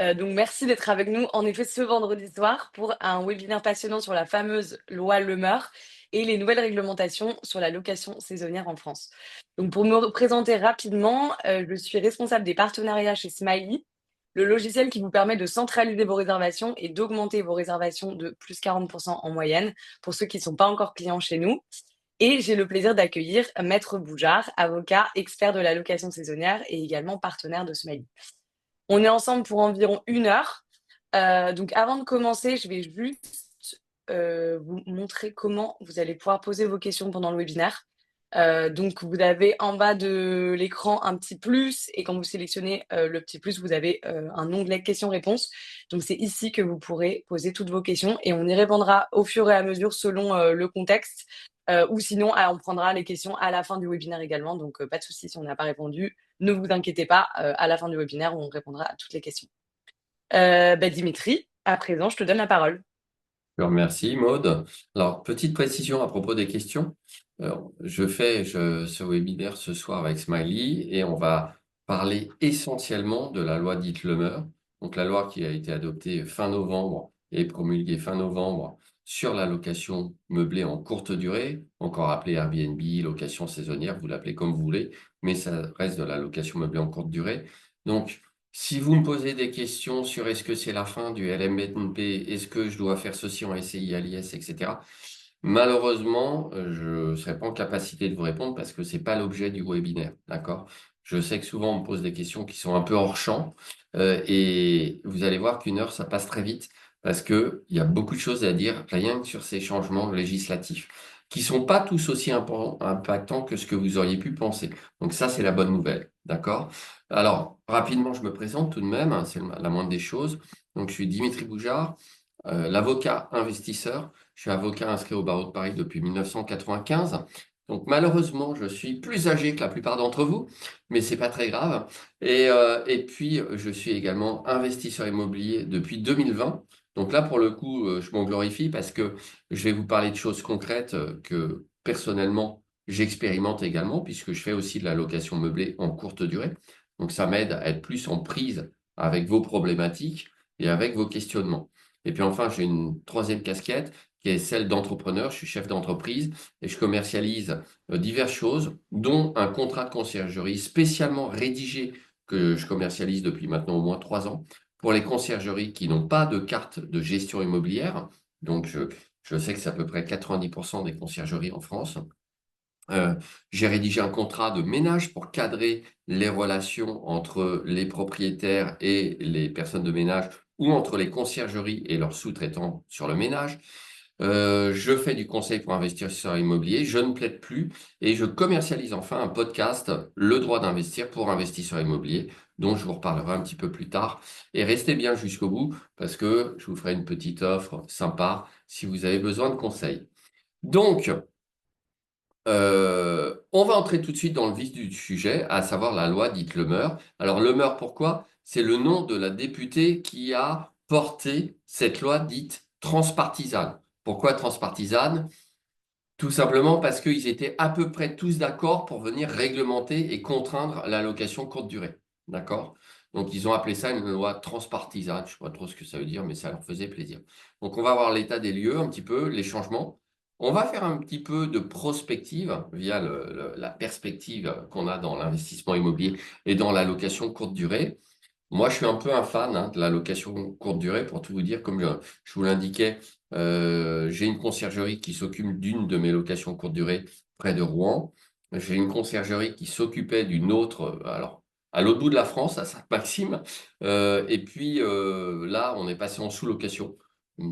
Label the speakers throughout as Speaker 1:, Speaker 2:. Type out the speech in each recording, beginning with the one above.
Speaker 1: Donc merci d'être avec nous, en effet, ce vendredi soir pour un webinaire passionnant sur la fameuse loi Lemeur et les nouvelles réglementations sur la location saisonnière en France. Donc pour me présenter rapidement, je suis responsable des partenariats chez Smiley, le logiciel qui vous permet de centraliser vos réservations et d'augmenter vos réservations de plus 40 en moyenne pour ceux qui ne sont pas encore clients chez nous. Et j'ai le plaisir d'accueillir Maître Boujard, avocat, expert de la location saisonnière et également partenaire de Smiley. On est ensemble pour environ 1 heure. Donc avant de commencer, je vais juste, vous montrer comment vous allez pouvoir poser vos questions pendant le webinaire. Donc vous avez en bas de l'écran un petit plus et quand vous sélectionnez, le petit plus, vous avez, un onglet questions-réponses. Donc c'est ici que vous pourrez poser toutes vos questions et on y répondra au fur et à mesure selon, le contexte, ou sinon, on prendra les questions à la fin du webinaire également. Donc, pas de souci si on n'a pas répondu. Ne vous inquiétez pas, à la fin du webinaire, on répondra à toutes les questions. Dimitri, à présent, je te donne la parole.
Speaker 2: Je te remercie, Maude. Alors, petite précision à propos des questions. Ce webinaire ce soir avec Smiley et on va parler essentiellement de la loi dite Lemeur, donc la loi qui a été adoptée fin novembre et promulguée fin novembre sur la location meublée en courte durée, encore appelée Airbnb, location saisonnière, vous l'appelez comme vous voulez, mais ça reste de la location meublée en courte durée. Donc, si vous me posez des questions sur est-ce que c'est la fin du LMNP, est-ce que je dois faire ceci en SCI, à l'IS, etc., malheureusement, je ne serai pas en capacité de vous répondre parce que ce n'est pas l'objet du webinaire. D'accord? Je sais que souvent on me pose des questions qui sont un peu hors champ et vous allez voir qu'1 heure, ça passe très vite parce qu'il y a beaucoup de choses à dire rien que sur ces changements législatifs qui ne sont pas tous aussi impactants que ce que vous auriez pu penser. Donc ça, c'est la bonne nouvelle. D'accord? Alors, rapidement, je me présente tout de même, hein, c'est la moindre des choses. Donc, je suis Dimitri Boujard, l'avocat investisseur. Je suis avocat inscrit au barreau de Paris depuis 1995. Donc, malheureusement, je suis plus âgé que la plupart d'entre vous, mais c'est pas très grave. Et puis, je suis également investisseur immobilier depuis 2020. Donc là, pour le coup, je m'en glorifie parce que je vais vous parler de choses concrètes que personnellement, j'expérimente également, puisque je fais aussi de la location meublée en courte durée. Donc, ça m'aide à être plus en prise avec vos problématiques et avec vos questionnements. Et puis enfin, j'ai une troisième casquette qui est celle d'entrepreneur. Je suis chef d'entreprise et je commercialise diverses choses, dont un contrat de conciergerie spécialement rédigé que je commercialise depuis maintenant au moins 3 ans pour les conciergeries qui n'ont pas de carte de gestion immobilière. Donc, je sais que c'est à peu près 90% des conciergeries en France. Euh, j'ai rédigé un contrat de ménage pour cadrer les relations entre les propriétaires et les personnes de ménage ou entre les conciergeries et leurs sous-traitants sur le ménage. Je fais du conseil pour investisseurs immobiliers, je ne plaide plus et je commercialise enfin un podcast, Le droit d'investir pour investisseurs immobiliers, dont je vous reparlerai un petit peu plus tard. Et restez bien jusqu'au bout parce que je vous ferai une petite offre sympa si vous avez besoin de conseils. Donc, on va entrer tout de suite dans le vif du sujet, à savoir la loi dite Lemeur. Alors Lemeur, pourquoi? C'est le nom de la députée qui a porté cette loi dite transpartisane. Pourquoi transpartisane? Tout simplement parce qu'ils étaient à peu près tous d'accord pour venir réglementer et contraindre la location courte durée. D'accord? Donc ils ont appelé ça une loi transpartisane. Je ne sais pas trop ce que ça veut dire, mais ça leur faisait plaisir. Donc on va voir l'état des lieux, un petit peu, les changements. On va faire un petit peu de prospective via la perspective qu'on a dans l'investissement immobilier et dans la location courte durée. Moi, je suis un peu un fan de la location courte durée, pour tout vous dire, comme je vous l'indiquais, j'ai une conciergerie qui s'occupe d'une de mes locations courte durée près de Rouen. J'ai une conciergerie qui s'occupait d'une autre, alors à l'autre bout de la France, à Saint-Maxime. Et puis là, on est passé en sous-location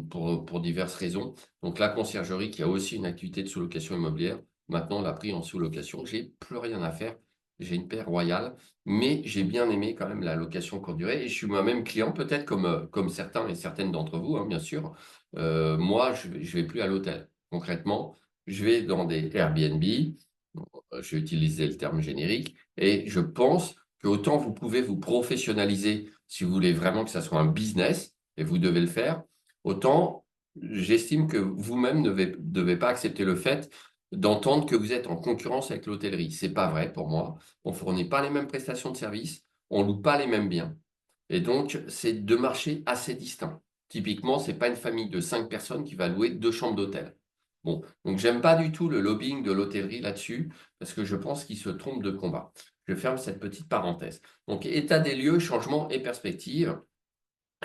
Speaker 2: pour diverses raisons. Donc la conciergerie qui a aussi une activité de sous-location immobilière, maintenant on l'a pris en sous-location. J'ai plus rien à faire. J'ai une paire royale, mais j'ai bien aimé quand même la location courte durée et je suis moi-même client, peut-être comme certains et certaines d'entre vous, hein, bien sûr. Moi, je ne vais plus à l'hôtel. Concrètement, je vais dans des Airbnb, je vais utiliser le terme générique, et je pense que autant vous pouvez vous professionnaliser si vous voulez vraiment que ça soit un business, et vous devez le faire, autant j'estime que vous-même ne devez pas accepter le fait d'entendre que vous êtes en concurrence avec l'hôtellerie. Ce n'est pas vrai pour moi. On ne fournit pas les mêmes prestations de services, on ne loue pas les mêmes biens. Et donc, c'est deux marchés assez distincts. Typiquement, ce n'est pas une famille de 5 personnes qui va louer 2 chambres d'hôtel. Bon, donc j'aime pas du tout le lobbying de l'hôtellerie là-dessus, parce que je pense qu'ils se trompent de combat. Je ferme cette petite parenthèse. Donc, état des lieux, changement et perspective.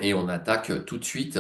Speaker 2: Et on attaque tout de suite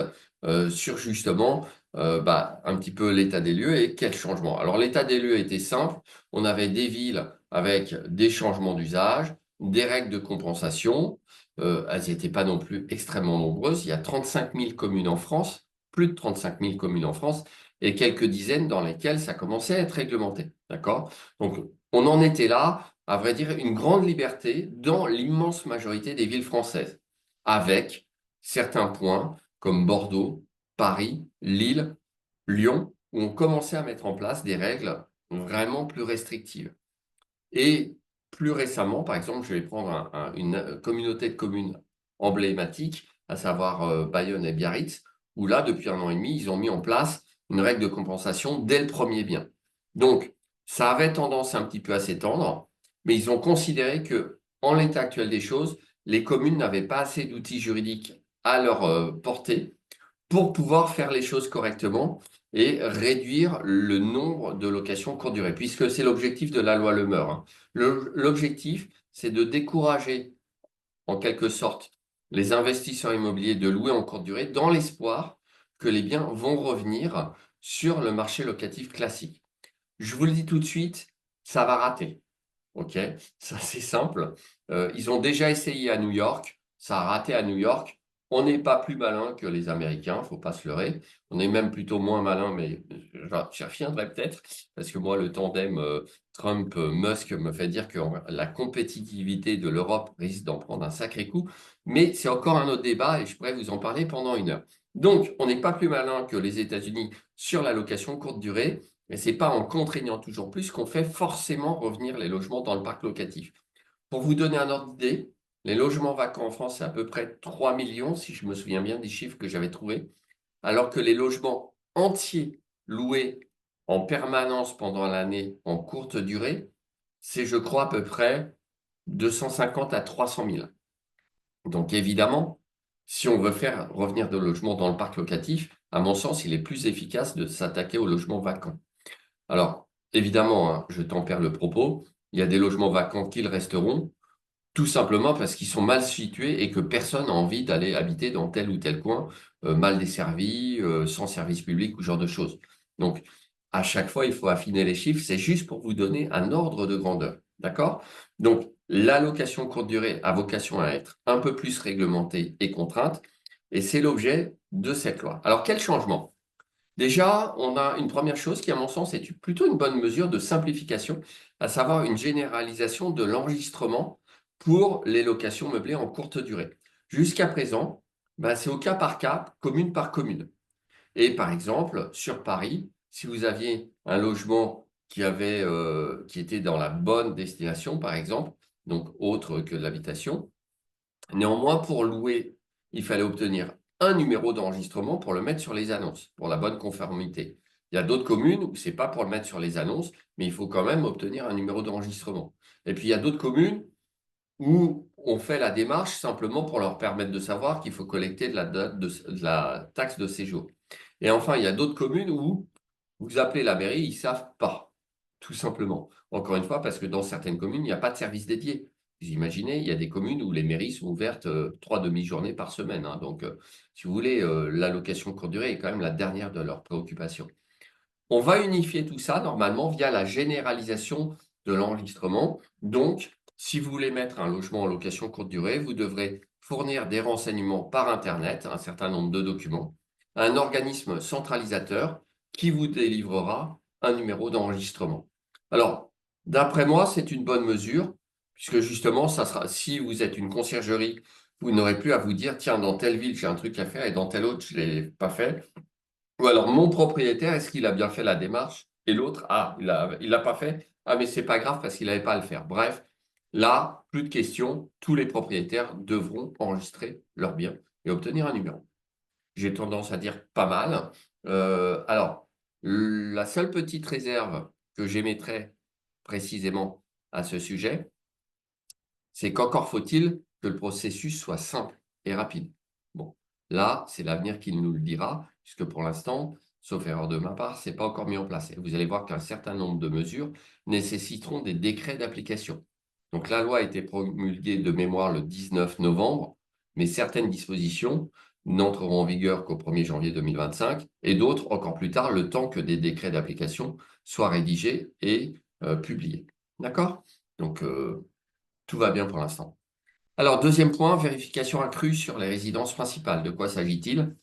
Speaker 2: sur justement un petit peu l'état des lieux et quel changement. Alors l'état des lieux était simple, on avait des villes avec des changements d'usage, des règles de compensation, elles n'étaient pas non plus extrêmement nombreuses, il y a 35 000 communes en France, plus de 35 000 communes en France, et quelques dizaines dans lesquelles ça commençait à être réglementé. D'accord? Donc on en était là, à vrai dire, une grande liberté dans l'immense majorité des villes françaises, avec certains points comme Bordeaux, Paris, Lille, Lyon, où on commençait à mettre en place des règles vraiment plus restrictives. Et plus récemment, par exemple, je vais prendre une communauté de communes emblématique, à savoir Bayonne et Biarritz, où là, depuis 1 an et demi, ils ont mis en place une règle de compensation dès le premier bien. Donc, ça avait tendance un petit peu à s'étendre, mais ils ont considéré que, en l'état actuel des choses, les communes n'avaient pas assez d'outils juridiques à leur portée pour pouvoir faire les choses correctement et réduire le nombre de locations courte durée, puisque c'est l'objectif de la loi Le Meur, hein. L'objectif, c'est de décourager, en quelque sorte, les investisseurs immobiliers de louer en courte durée dans l'espoir que les biens vont revenir sur le marché locatif classique. Je vous le dis tout de suite, ça va rater. OK? Ça, c'est simple. Ils ont déjà essayé à New York, ça a raté à New York. On n'est pas plus malin que les Américains, faut pas se leurrer. On est même plutôt moins malin, mais j'y reviendrai peut-être, parce que moi, le tandem Trump-Musk me fait dire que la compétitivité de l'Europe risque d'en prendre un sacré coup. Mais c'est encore un autre débat et je pourrais vous en parler pendant 1 heure. Donc, on n'est pas plus malin que les États-Unis sur la location courte durée. Et ce n'est pas en contraignant toujours plus qu'on fait forcément revenir les logements dans le parc locatif. Pour vous donner un ordre d'idée, les logements vacants en France, c'est à peu près 3 millions, si je me souviens bien des chiffres que j'avais trouvés, alors que les logements entiers loués en permanence pendant l'année en courte durée, c'est, je crois, à peu près 250 à 300 000. Donc évidemment, si on veut faire revenir de logements dans le parc locatif, à mon sens, il est plus efficace de s'attaquer aux logements vacants. Alors, évidemment, hein, je tempère le propos, il y a des logements vacants qui le resteront, tout simplement parce qu'ils sont mal situés et que personne n'a envie d'aller habiter dans tel ou tel coin, mal desservi, sans service public ou ce genre de choses. Donc, à chaque fois, il faut affiner les chiffres, c'est juste pour vous donner un ordre de grandeur. D'accord? Donc, la location courte durée a vocation à être un peu plus réglementée et contrainte, et c'est l'objet de cette loi. Alors, quel changement? Déjà, on a une première chose qui, à mon sens, est plutôt une bonne mesure de simplification, à savoir une généralisation de l'enregistrement pour les locations meublées en courte durée. Jusqu'à présent, c'est au cas par cas, commune par commune. Et par exemple, sur Paris, si vous aviez un logement qui était dans la bonne destination, par exemple, donc autre que l'habitation, néanmoins, pour louer, il fallait obtenir un numéro d'enregistrement pour le mettre sur les annonces, pour la bonne conformité. Il y a d'autres communes où ce n'est pas pour le mettre sur les annonces, mais il faut quand même obtenir un numéro d'enregistrement. Et puis, il y a d'autres communes où on fait la démarche simplement pour leur permettre de savoir qu'il faut collecter de la taxe de séjour. Et enfin, il y a d'autres communes où vous appelez la mairie, ils ne savent pas, tout simplement. Encore une fois, parce que dans certaines communes, il n'y a pas de service dédié. Vous imaginez, il y a des communes où les mairies sont ouvertes 3 demi-journées par semaine, hein. Donc, si vous voulez, l'allocation courte durée est quand même la dernière de leurs préoccupations. On va unifier tout ça normalement via la généralisation de l'enregistrement. Donc, si vous voulez mettre un logement en location courte durée, vous devrez fournir des renseignements par Internet, un certain nombre de documents, à un organisme centralisateur qui vous délivrera un numéro d'enregistrement. Alors, d'après moi, c'est une bonne mesure, puisque justement, ça sera, si vous êtes une conciergerie, vous n'aurez plus à vous dire, tiens, dans telle ville, j'ai un truc à faire et dans telle autre, je ne l'ai pas fait. Ou alors, mon propriétaire, est-ce qu'il a bien fait la démarche? Et l'autre, ah, il l'a pas fait. Ah, mais c'est pas grave parce qu'il n'avait pas à le faire. Bref, là, plus de questions. Tous les propriétaires devront enregistrer leurs biens et obtenir un numéro. J'ai tendance à dire pas mal. Alors, la seule petite réserve que j'émettrais précisément à ce sujet, c'est qu'encore faut-il que le processus soit simple. et rapide. Bon, là, c'est l'avenir qui nous le dira, puisque pour l'instant, sauf erreur de ma part, ce n'est pas encore mis en place. Et vous allez voir qu'un certain nombre de mesures nécessiteront des décrets d'application. Donc la loi a été promulguée de mémoire le 19 novembre, mais certaines dispositions n'entreront en vigueur qu'au 1er janvier 2025 et d'autres encore plus tard, le temps que des décrets d'application soient rédigés et publiés. D'accord? Donc, tout va bien pour l'instant. Alors, deuxième point, vérification accrue sur les résidences principales. De quoi s'agit-il?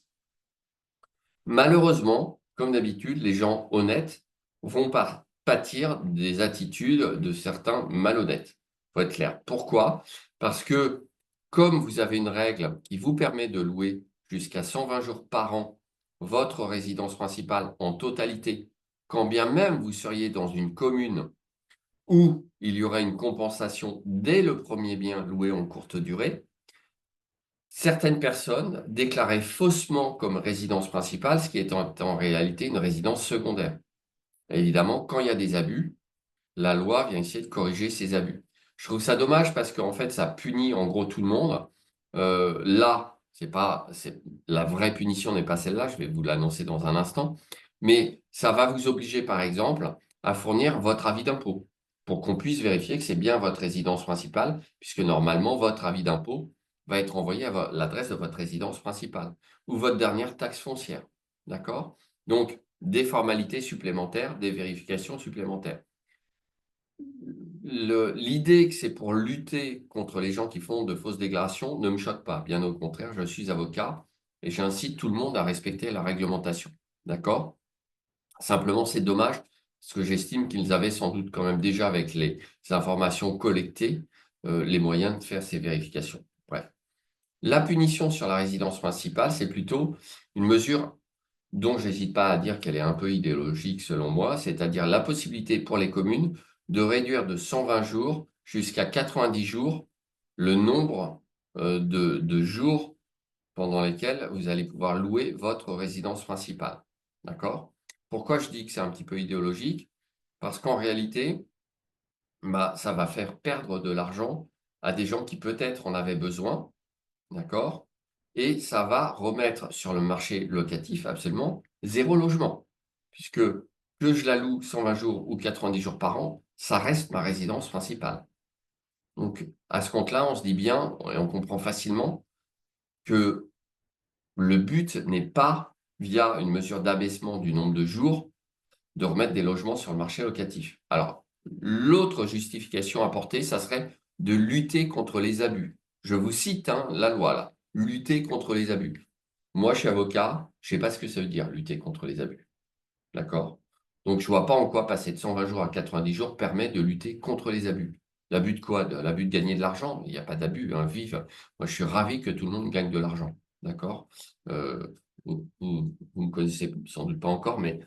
Speaker 2: Malheureusement, comme d'habitude, les gens honnêtes vont pâtir des attitudes de certains malhonnêtes. Il faut être clair. Pourquoi? Parce que comme vous avez une règle qui vous permet de louer jusqu'à 120 jours par an votre résidence principale en totalité, quand bien même vous seriez dans une commune où il y aurait une compensation dès le premier bien loué en courte durée, certaines personnes déclaraient faussement comme résidence principale, ce qui est en réalité une résidence secondaire. Et évidemment, quand il y a des abus, la loi vient essayer de corriger ces abus. Je trouve ça dommage parce qu'en fait, ça punit en gros tout le monde. Là, la vraie punition n'est pas celle-là, je vais vous l'annoncer dans un instant, mais ça va vous obliger, par exemple, à fournir votre avis d'impôt pour qu'on puisse vérifier que c'est bien votre résidence principale, puisque normalement, votre avis d'impôt va être envoyé à l'adresse de votre résidence principale ou votre dernière taxe foncière. D'accord? Donc, des formalités supplémentaires, des vérifications supplémentaires. L'idée que c'est pour lutter contre les gens qui font de fausses déclarations ne me choque pas. Bien au contraire, je suis avocat et j'incite tout le monde à respecter la réglementation. D'accord? Simplement, c'est dommage parce que j'estime qu'ils avaient sans doute quand même déjà avec les informations collectées les moyens de faire ces vérifications. Bref. La punition sur la résidence principale, c'est plutôt une mesure dont je n'hésite pas à dire qu'elle est un peu idéologique selon moi, c'est-à-dire la possibilité pour les communes de réduire de 120 jours jusqu'à 90 jours le nombre de jours pendant lesquels vous allez pouvoir louer votre résidence principale. D'accord? Pourquoi je dis que c'est un petit peu idéologique? Parce qu'en réalité, bah, ça va faire perdre de l'argent à des gens qui peut-être en avaient besoin, d'accord? Et ça va remettre sur le marché locatif absolument 0 logement. Puisque que je la loue 120 jours ou 90 jours par an, ça reste ma résidence principale. Donc, à ce compte-là, on se dit bien et on comprend facilement que le but n'est pas, via une mesure d'abaissement du nombre de jours, de remettre des logements sur le marché locatif. Alors, l'autre justification apportée, ça serait de lutter contre les abus. Je vous cite la loi, là. Lutter contre les abus. Moi, je suis avocat, je ne sais pas ce que ça veut dire, lutter contre les abus. D'accord? Donc, je ne vois pas en quoi passer de 120 jours à 90 jours permet de lutter contre les abus. L'abus de quoi? L'abus de gagner de l'argent? Il n'y a pas d'abus, vive. Moi, je suis ravi que tout le monde gagne de l'argent. D'accord? Vous ne me connaissez sans doute pas encore, mais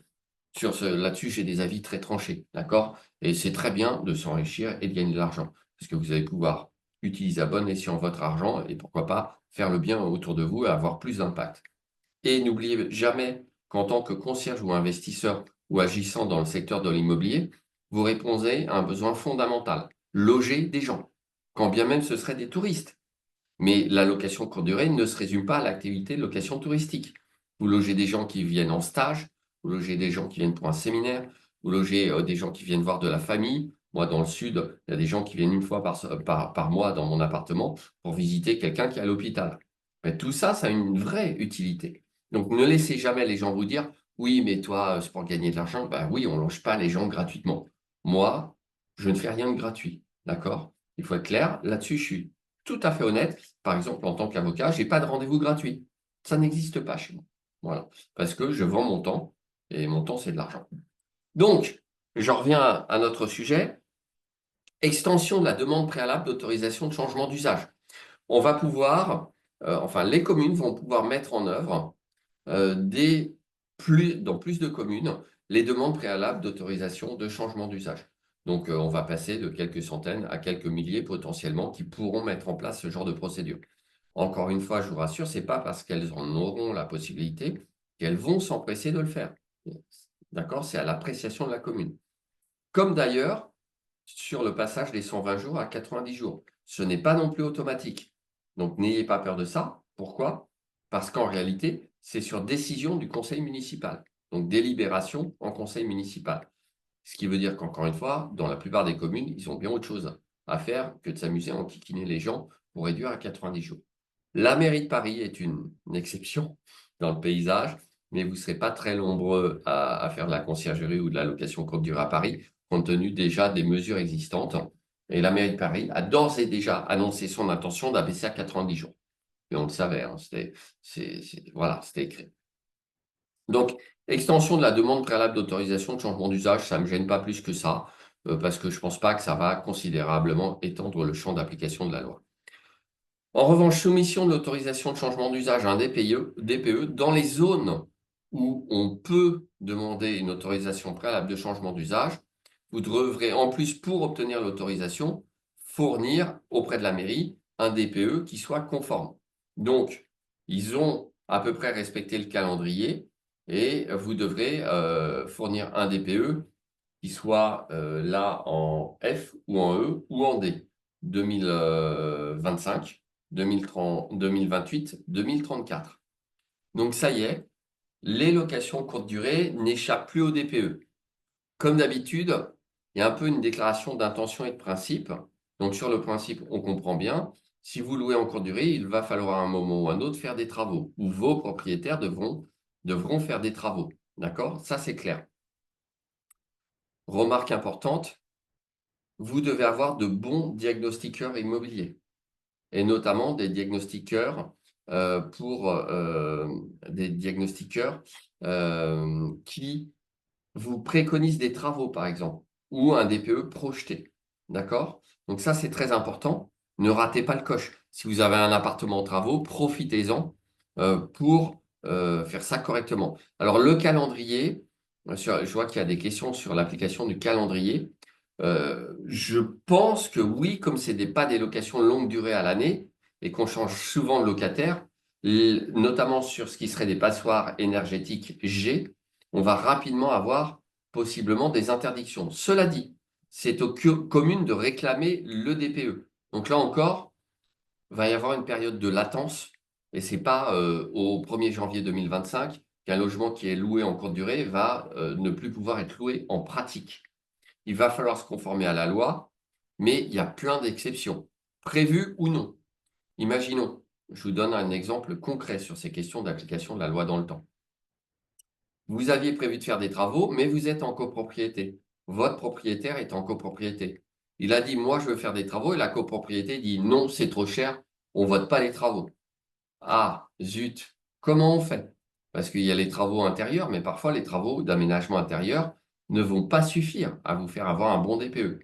Speaker 2: là-dessus, j'ai des avis très tranchés, d'accord? Et c'est très bien de s'enrichir et de gagner de l'argent, parce que vous allez pouvoir utiliser à bon escient votre argent et pourquoi pas faire le bien autour de vous et avoir plus d'impact. Et n'oubliez jamais qu'en tant que concierge ou investisseur ou agissant dans le secteur de l'immobilier, vous répondez à un besoin fondamental, loger des gens, quand bien même ce seraient des touristes. Mais la location courte durée ne se résume pas à l'activité de location touristique. Vous logez des gens qui viennent en stage, vous logez des gens qui viennent pour un séminaire, vous logez des gens qui viennent voir de la famille. Moi, dans le sud, il y a des gens qui viennent une fois par mois dans mon appartement pour visiter quelqu'un qui est à l'hôpital. Mais tout ça, ça a une vraie utilité. Donc, ne laissez jamais les gens vous dire, oui, mais toi, c'est pour gagner de l'argent. Ben oui, on ne loge pas les gens gratuitement. Moi, je ne fais rien de gratuit. D'accord? Il faut être clair. Là-dessus, je suis tout à fait honnête. Par exemple, en tant qu'avocat, je n'ai pas de rendez-vous gratuit. Ça n'existe pas chez moi. Voilà. Parce que je vends mon temps et mon temps, c'est de l'argent. Donc, j'en reviens à notre sujet. Extension de la demande préalable d'autorisation de changement d'usage. On va pouvoir, enfin, les communes vont pouvoir mettre en œuvre dans plus de communes les demandes préalables d'autorisation de changement d'usage. Donc, on va passer de quelques centaines à quelques milliers potentiellement qui pourront mettre en place ce genre de procédure. Encore une fois, je vous rassure, ce n'est pas parce qu'elles en auront la possibilité qu'elles vont s'empresser de le faire. D'accord? C'est à l'appréciation de la commune. Comme d'ailleurs, sur le passage des 120 jours à 90 jours. Ce n'est pas non plus automatique. Donc, n'ayez pas peur de ça. Pourquoi? Parce qu'en réalité, c'est sur décision du conseil municipal. Donc, délibération en conseil municipal. Ce qui veut dire qu'encore une fois, dans la plupart des communes, ils ont bien autre chose à faire que de s'amuser à enquiquiner les gens pour réduire à 90 jours. La mairie de Paris est une exception dans le paysage, mais vous ne serez pas très nombreux à faire de la conciergerie ou de la location courte durée à Paris, compte tenu déjà des mesures existantes. Et la mairie de Paris a d'ores et déjà annoncé son intention d'abaisser à 90 jours. Et on le savait, hein, voilà, c'était écrit. Donc, extension de la demande préalable d'autorisation de changement d'usage, ça ne me gêne pas plus que ça, parce que je ne pense pas que ça va considérablement étendre le champ d'application de la loi. En revanche, soumission de l'autorisation de changement d'usage à un DPE dans les zones où on peut demander une autorisation préalable de changement d'usage, vous devrez en plus, pour obtenir l'autorisation, fournir auprès de la mairie un DPE qui soit conforme. Donc, ils ont à peu près respecté le calendrier et vous devrez fournir un DPE qui soit là en F ou en E ou en D. 2025, 2030, 2028, 2034. Donc ça y est, les locations courte durée n'échappent plus au DPE. Comme d'habitude, il y a un peu une déclaration d'intention et de principe. Donc sur le principe, on comprend bien. Si vous louez en courte durée, il va falloir à un moment ou à un autre faire des travaux, ou vos propriétaires devront faire des travaux. D'accord? Ça, c'est clair. Remarque importante, vous devez avoir de bons diagnostiqueurs immobiliers, et notamment des diagnostiqueurs des diagnostiqueurs qui vous préconisent des travaux, par exemple, ou un DPE projeté. D'accord? Donc ça, c'est très important. Ne ratez pas le coche. Si vous avez un appartement en travaux, profitez-en pour faire ça correctement. Alors, le calendrier, je vois qu'il y a des questions sur l'application du calendrier. Je pense que oui, comme ce n'est pas des locations longue durée à l'année et qu'on change souvent de locataire, notamment sur ce qui serait des passoires énergétiques G, on va rapidement avoir possiblement des interdictions. Cela dit, c'est aux communes de réclamer le DPE. Donc là encore, il va y avoir une période de latence et ce n'est pas au 1er janvier 2025 qu'un logement qui est loué en courte durée va ne plus pouvoir être loué en pratique. Il va falloir se conformer à la loi, mais il y a plein d'exceptions, prévues ou non. Imaginons, je vous donne un exemple concret sur ces questions d'application de la loi dans le temps. Vous aviez prévu de faire des travaux, mais vous êtes en copropriété. Votre propriétaire est en copropriété. Il a dit, moi, je veux faire des travaux, et la copropriété dit, non, c'est trop cher, on ne vote pas les travaux. Ah, zut, comment on fait? Parce qu'il y a les travaux intérieurs, mais parfois les travaux d'aménagement intérieur ne vont pas suffire à vous faire avoir un bon DPE.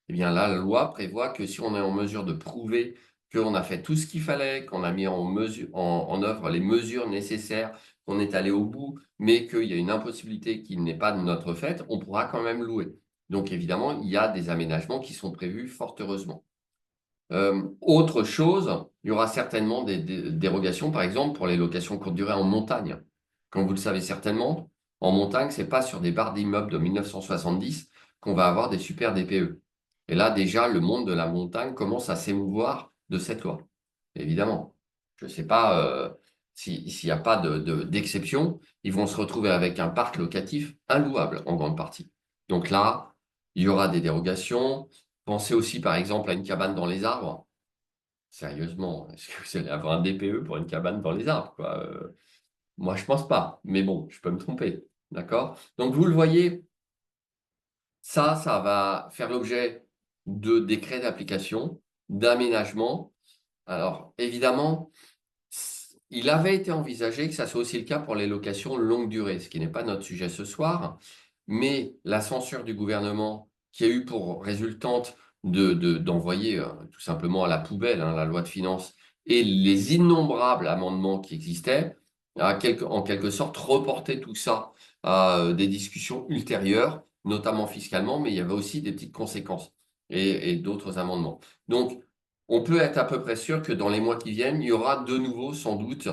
Speaker 2: Eh bien là, la loi prévoit que si on est en mesure de prouver qu'on a fait tout ce qu'il fallait, qu'on a mis en œuvre les mesures nécessaires, qu'on est allé au bout, mais qu'il y a une impossibilité qui n'est pas de notre fait, on pourra quand même louer. Donc évidemment, il y a des aménagements qui sont prévus, fort heureusement. Autre chose, il y aura certainement des dérogations, par exemple, pour les locations courte durée en montagne. Comme vous le savez certainement, en montagne, ce n'est pas sur des barres d'immeubles de 1970 qu'on va avoir des super DPE. Et là, déjà, le monde de la montagne commence à s'émouvoir de cette loi. Évidemment, je ne sais pas s'il n'y a pas d'exception, ils vont se retrouver avec un parc locatif inlouable en grande partie. Donc là, il y aura des dérogations. Pensez aussi, par exemple, à une cabane dans les arbres. Sérieusement, est-ce que vous allez avoir un DPE pour une cabane dans les arbres, quoi? Moi, je pense pas. Mais bon, je peux me tromper. D'accord? Donc, vous le voyez, ça va faire l'objet de décrets d'application, d'aménagement. Alors, évidemment, il avait été envisagé que ça soit aussi le cas pour les locations longue durée, ce qui n'est pas notre sujet ce soir. Mais la censure du gouvernement qui a eu pour résultante d'envoyer tout simplement à la poubelle la loi de finances et les innombrables amendements qui existaient, a en quelque sorte reporté tout ça à des discussions ultérieures, notamment fiscalement, mais il y avait aussi des petites conséquences et d'autres amendements. Donc, on peut être à peu près sûr que dans les mois qui viennent, il y aura de nouveau sans doute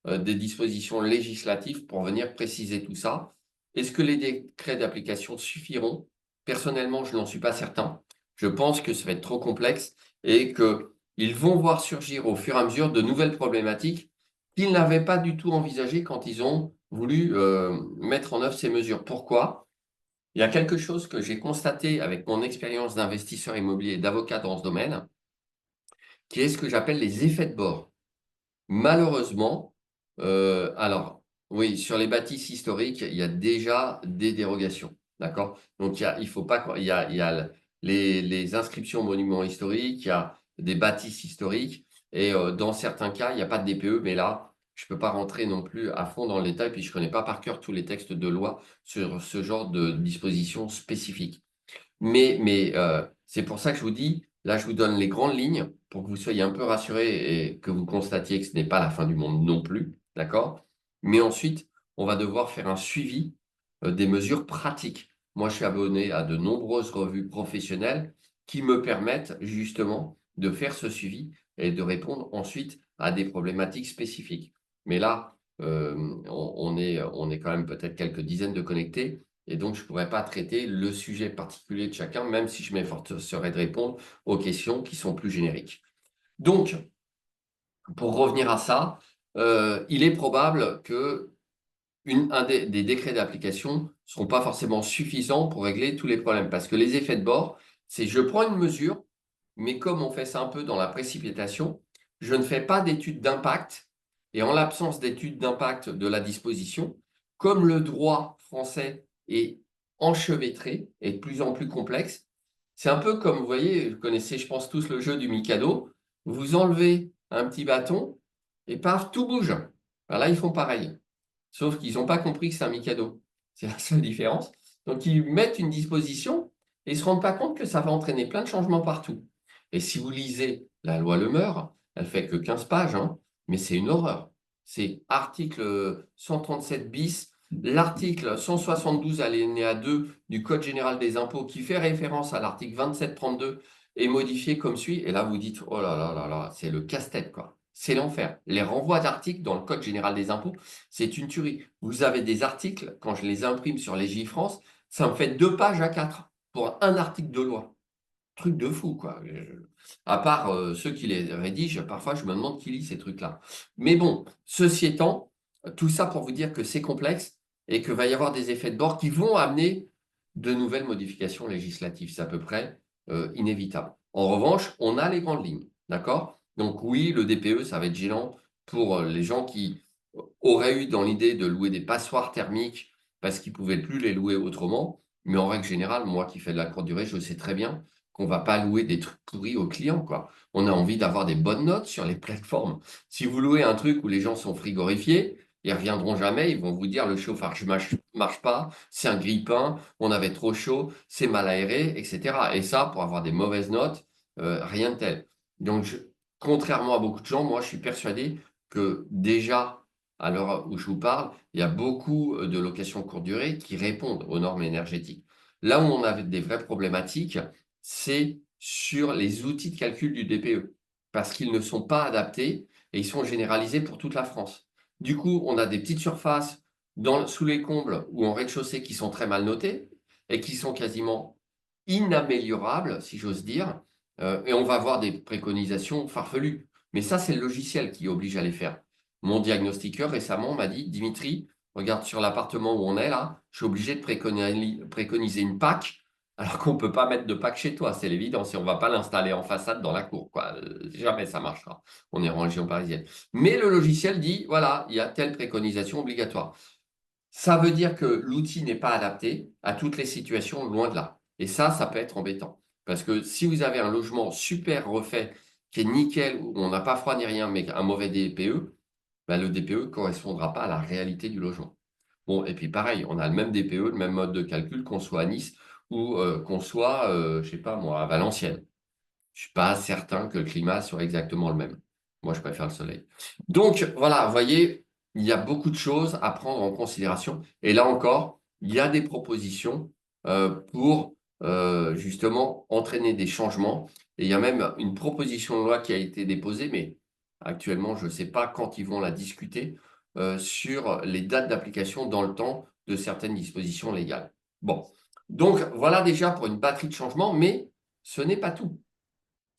Speaker 2: des dispositions législatives pour venir préciser tout ça. Est-ce que les décrets d'application suffiront? Personnellement, je n'en suis pas certain. Je pense que ça va être trop complexe et qu'ils vont voir surgir au fur et à mesure de nouvelles problématiques qu'ils n'avaient pas du tout envisagé quand ils ont voulu mettre en œuvre ces mesures. Pourquoi? Il y a quelque chose que j'ai constaté avec mon expérience d'investisseur immobilier et d'avocat dans ce domaine, qui est ce que j'appelle les effets de bord. Malheureusement, alors, oui, sur les bâtisses historiques, il y a déjà des dérogations, d'accord? Donc, il faut pas, il y a les inscriptions aux monuments historiques, il y a des bâtisses historiques, et dans certains cas, il n'y a pas de DPE, mais là, je ne peux pas rentrer non plus à fond dans le détail, puis je ne connais pas par cœur tous les textes de loi sur ce genre de dispositions spécifiques. Mais c'est pour ça que je vous dis, là, je vous donne les grandes lignes pour que vous soyez un peu rassurés et que vous constatiez que ce n'est pas la fin du monde non plus, d'accord? Mais ensuite, on va devoir faire un suivi des mesures pratiques. Moi, je suis abonné à de nombreuses revues professionnelles qui me permettent justement de faire ce suivi et de répondre ensuite à des problématiques spécifiques. Mais là, on est quand même peut-être quelques dizaines de connectés. Et donc, je ne pourrais pas traiter le sujet particulier de chacun, même si je m'efforcerais de répondre aux questions qui sont plus génériques. Donc, pour revenir à ça, il est probable que un des décrets d'application ne seront pas forcément suffisants pour régler tous les problèmes. Parce que les effets de bord, c'est je prends une mesure, mais comme on fait ça un peu dans la précipitation, je ne fais pas d'étude d'impact. Et en l'absence d'étude d'impact de la disposition, comme le droit français est enchevêtré et de plus en plus complexe, c'est un peu comme, vous voyez, vous connaissez, je pense, tous le jeu du Mikado. Vous enlevez un petit bâton et paf, tout bouge. Alors là, ils font pareil. Sauf qu'ils n'ont pas compris que c'est un Mikado. C'est la seule différence. Donc, ils mettent une disposition et ils ne se rendent pas compte que ça va entraîner plein de changements partout. Et si vous lisez la loi Lemeur, elle fait que 15 pages, hein, mais c'est une horreur. C'est article 137 bis, l'article 172 alinéa 2 du Code général des impôts qui fait référence à l'article 2732 est modifié comme suit. Et là, vous dites, oh là là là là, c'est le casse-tête, quoi. C'est l'enfer. Les renvois d'articles dans le Code général des impôts, c'est une tuerie. Vous avez des articles, quand je les imprime sur Légifrance, ça me fait 2 pages à 4 pour un article de loi. Truc de fou, quoi. À part ceux qui les rédigent, parfois je me demande qui lit ces trucs-là. Mais bon, ceci étant, tout ça pour vous dire que c'est complexe et qu'il va y avoir des effets de bord qui vont amener de nouvelles modifications législatives. C'est à peu près inévitable. En revanche, on a les grandes lignes, d'accord? Donc oui, le DPE, ça va être gênant pour les gens qui auraient eu dans l'idée de louer des passoires thermiques parce qu'ils ne pouvaient plus les louer autrement. Mais en règle générale, moi qui fais de la courte durée, je sais très bien qu'on ne va pas louer des trucs pourris aux clients, quoi. On a envie d'avoir des bonnes notes sur les plateformes. Si vous louez un truc où les gens sont frigorifiés, ils ne reviendront jamais, ils vont vous dire le chauffage ne marche pas, c'est un grille-pain, on avait trop chaud, c'est mal aéré, etc. Et ça, pour avoir des mauvaises notes, rien de tel. Donc, contrairement à beaucoup de gens, moi, je suis persuadé que déjà, à l'heure où je vous parle, il y a beaucoup de locations courte durée qui répondent aux normes énergétiques. Là où on a des vraies problématiques, c'est sur les outils de calcul du DPE, parce qu'ils ne sont pas adaptés et ils sont généralisés pour toute la France. Du coup, on a des petites surfaces sous les combles ou en rez-de-chaussée qui sont très mal notées et qui sont quasiment inaméliorables, si j'ose dire, et on va avoir des préconisations farfelues. Mais ça, c'est le logiciel qui oblige à les faire. Mon diagnostiqueur récemment m'a dit, Dimitri, regarde sur l'appartement où on est là, je suis obligé de préconiser une PAC alors qu'on ne peut pas mettre de PAC chez toi, c'est l'évidence. Et on ne va pas l'installer en façade dans la cour, quoi. Jamais ça marchera. On est en région parisienne. Mais le logiciel dit, voilà, il y a telle préconisation obligatoire. Ça veut dire que l'outil n'est pas adapté à toutes les situations, loin de là. Et ça peut être embêtant. Parce que si vous avez un logement super refait, qui est nickel, où on n'a pas froid ni rien, mais un mauvais DPE, ben, le DPE ne correspondra pas à la réalité du logement. Bon, et puis pareil, on a le même DPE, le même mode de calcul, qu'on soit à Nice ou qu'on soit, je ne sais pas moi, à Valenciennes. Je ne suis pas certain que le climat soit exactement le même. Moi, je préfère le soleil. Donc, voilà, vous voyez, il y a beaucoup de choses à prendre en considération. Et là encore, il y a des propositions pour justement entraîner des changements. Et il y a même une proposition de loi qui a été déposée, mais actuellement, je ne sais pas quand ils vont la discuter, sur les dates d'application dans le temps de certaines dispositions légales. Bon, donc voilà déjà pour une batterie de changements, mais ce n'est pas tout.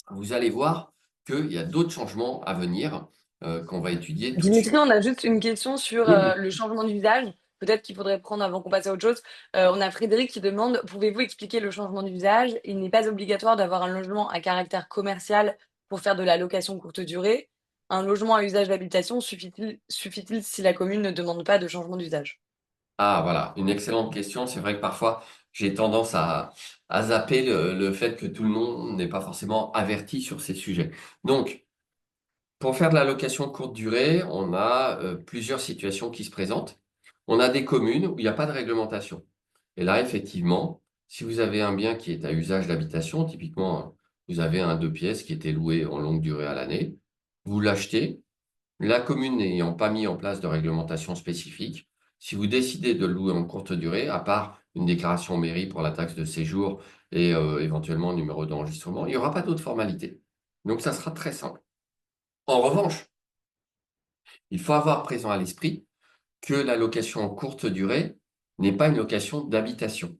Speaker 2: Vous allez voir qu'il y a d'autres changements à venir qu'on va étudier tout de
Speaker 1: Dimitri,
Speaker 2: suite.
Speaker 1: on a juste une question sur
Speaker 2: Oui.
Speaker 1: le changement d'usage. Peut-être qu'il faudrait prendre avant qu'on passe à autre chose. On a Frédéric qui demande, pouvez-vous expliquer le changement d'usage? Il n'est pas obligatoire d'avoir un logement à caractère commercial pour faire de la location courte durée. Un logement à usage d'habitation suffit-il si la commune ne demande pas de changement d'usage?
Speaker 2: Ah, voilà, une excellente question. C'est vrai que parfois, j'ai tendance à zapper le fait que tout le monde n'est pas forcément averti sur ces sujets. Donc, pour faire de la location courte durée, on a plusieurs situations qui se présentent. On a des communes où il n'y a pas de réglementation. Et là, effectivement, si vous avez un bien qui est à usage d'habitation, typiquement, vous avez un 2 pièces qui était loué en longue durée à l'année, vous l'achetez, la commune n'ayant pas mis en place de réglementation spécifique, si vous décidez de le louer en courte durée, à part une déclaration mairie pour la taxe de séjour et éventuellement un numéro d'enregistrement, il n'y aura pas d'autres formalités. Donc, ça sera très simple. En revanche, il faut avoir présent à l'esprit que la location en courte durée n'est pas une location d'habitation.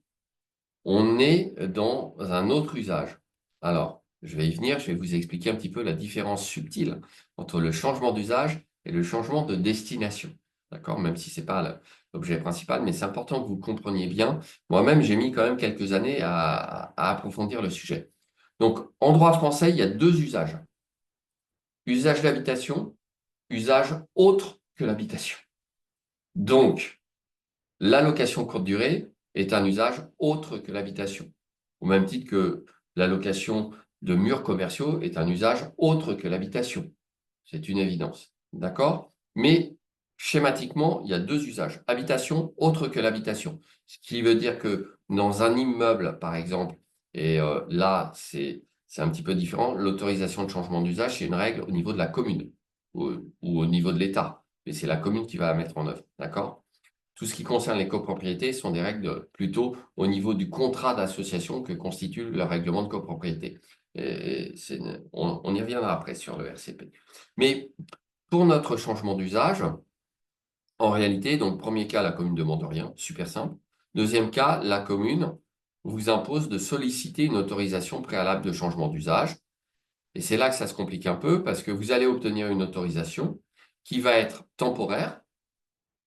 Speaker 2: On est dans un autre usage. Alors, je vais y venir, je vais vous expliquer un petit peu la différence subtile entre le changement d'usage et le changement de destination. D'accord? Même si ce n'est pas l'objet principal, mais c'est important que vous compreniez bien. Moi-même, j'ai mis quand même quelques années à approfondir le sujet. Donc, en droit français, il y a deux usages. Usage d'habitation, usage autre que l'habitation. Donc, la location courte durée est un usage autre que l'habitation, au même titre que la location de murs commerciaux est un usage autre que l'habitation. C'est une évidence. D'accord? Mais schématiquement, il y a deux usages. Habitation autre que l'habitation. Ce qui veut dire que dans un immeuble, par exemple, et là, c'est un petit peu différent, l'autorisation de changement d'usage, c'est une règle au niveau de la commune ou au niveau de l'État. Mais c'est la commune qui va la mettre en œuvre. D'accord? Tout ce qui concerne les copropriétés sont des règles plutôt au niveau du contrat d'association que constitue le règlement de copropriété. Et on y reviendra après sur le RCP. Mais pour notre changement d'usage, en réalité, donc premier cas, la commune ne demande rien, super simple. Deuxième cas, la commune vous impose de solliciter une autorisation préalable de changement d'usage. Et c'est là que ça se complique un peu parce que vous allez obtenir une autorisation qui va être temporaire.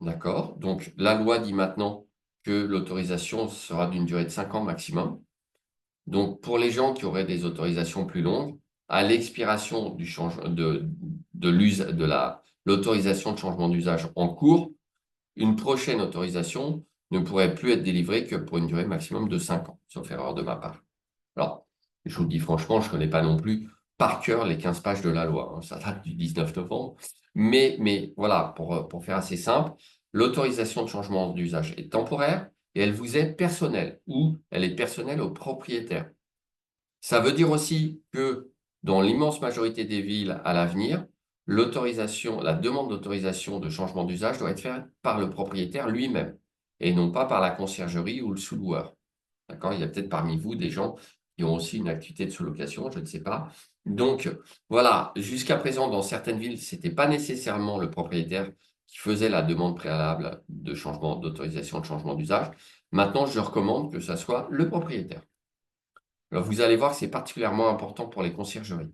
Speaker 2: D'accord? Donc, la loi dit maintenant que l'autorisation sera d'une durée de 5 ans maximum. Donc, pour les gens qui auraient des autorisations plus longues, à l'expiration de l'autorisation de changement d'usage en cours, une prochaine autorisation ne pourrait plus être délivrée que pour une durée maximum de 5 ans, sauf erreur de ma part. Alors, je vous le dis franchement, je ne connais pas non plus par cœur les 15 pages de la loi, hein. Ça date du 19 novembre. Mais voilà, pour faire assez simple, l'autorisation de changement d'usage est temporaire et elle vous est personnelle ou elle est personnelle au propriétaire. Ça veut dire aussi que dans l'immense majorité des villes à l'avenir, la demande d'autorisation de changement d'usage doit être faite par le propriétaire lui-même et non pas par la conciergerie ou le sous-loueur. D'accord? Il y a peut-être parmi vous des gens qui ont aussi une activité de sous-location, je ne sais pas. Donc, voilà, jusqu'à présent, dans certaines villes, ce n'était pas nécessairement le propriétaire qui faisait la demande préalable de changement d'autorisation de changement d'usage. Maintenant, je recommande que ce soit le propriétaire. Alors, vous allez voir que c'est particulièrement important pour les conciergeries.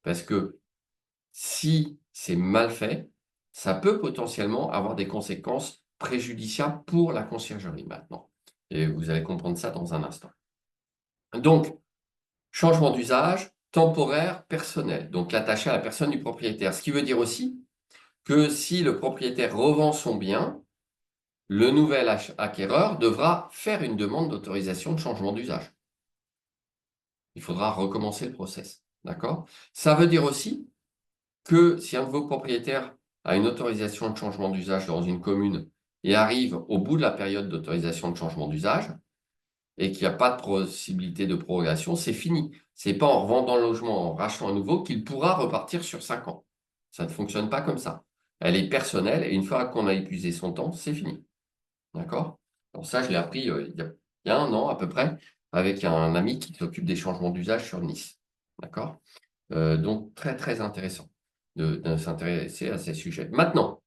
Speaker 2: Parce que si c'est mal fait, ça peut potentiellement avoir des conséquences préjudiciables pour la conciergerie maintenant. Et vous allez comprendre ça dans un instant. Donc, changement d'usage, temporaire, personnel, donc attaché à la personne du propriétaire. Ce qui veut dire aussi que si le propriétaire revend son bien, le nouvel acquéreur devra faire une demande d'autorisation de changement d'usage. Il faudra recommencer le process. D'accord? Ça veut dire aussi que si un de vos propriétaires a une autorisation de changement d'usage dans une commune et arrive au bout de la période d'autorisation de changement d'usage, et qu'il n'y a pas de possibilité de prorogation, c'est fini. Ce n'est pas en revendant le logement, en rachetant un nouveau, qu'il pourra repartir sur 5 ans. Ça ne fonctionne pas comme ça. Elle est personnelle et une fois qu'on a épuisé son temps, c'est fini. D'accord? Alors ça, je l'ai appris il y a 1 an à peu près avec un ami qui s'occupe des changements d'usage sur Nice. D'accord? Donc, très, très intéressant de s'intéresser à ces sujets. Maintenant,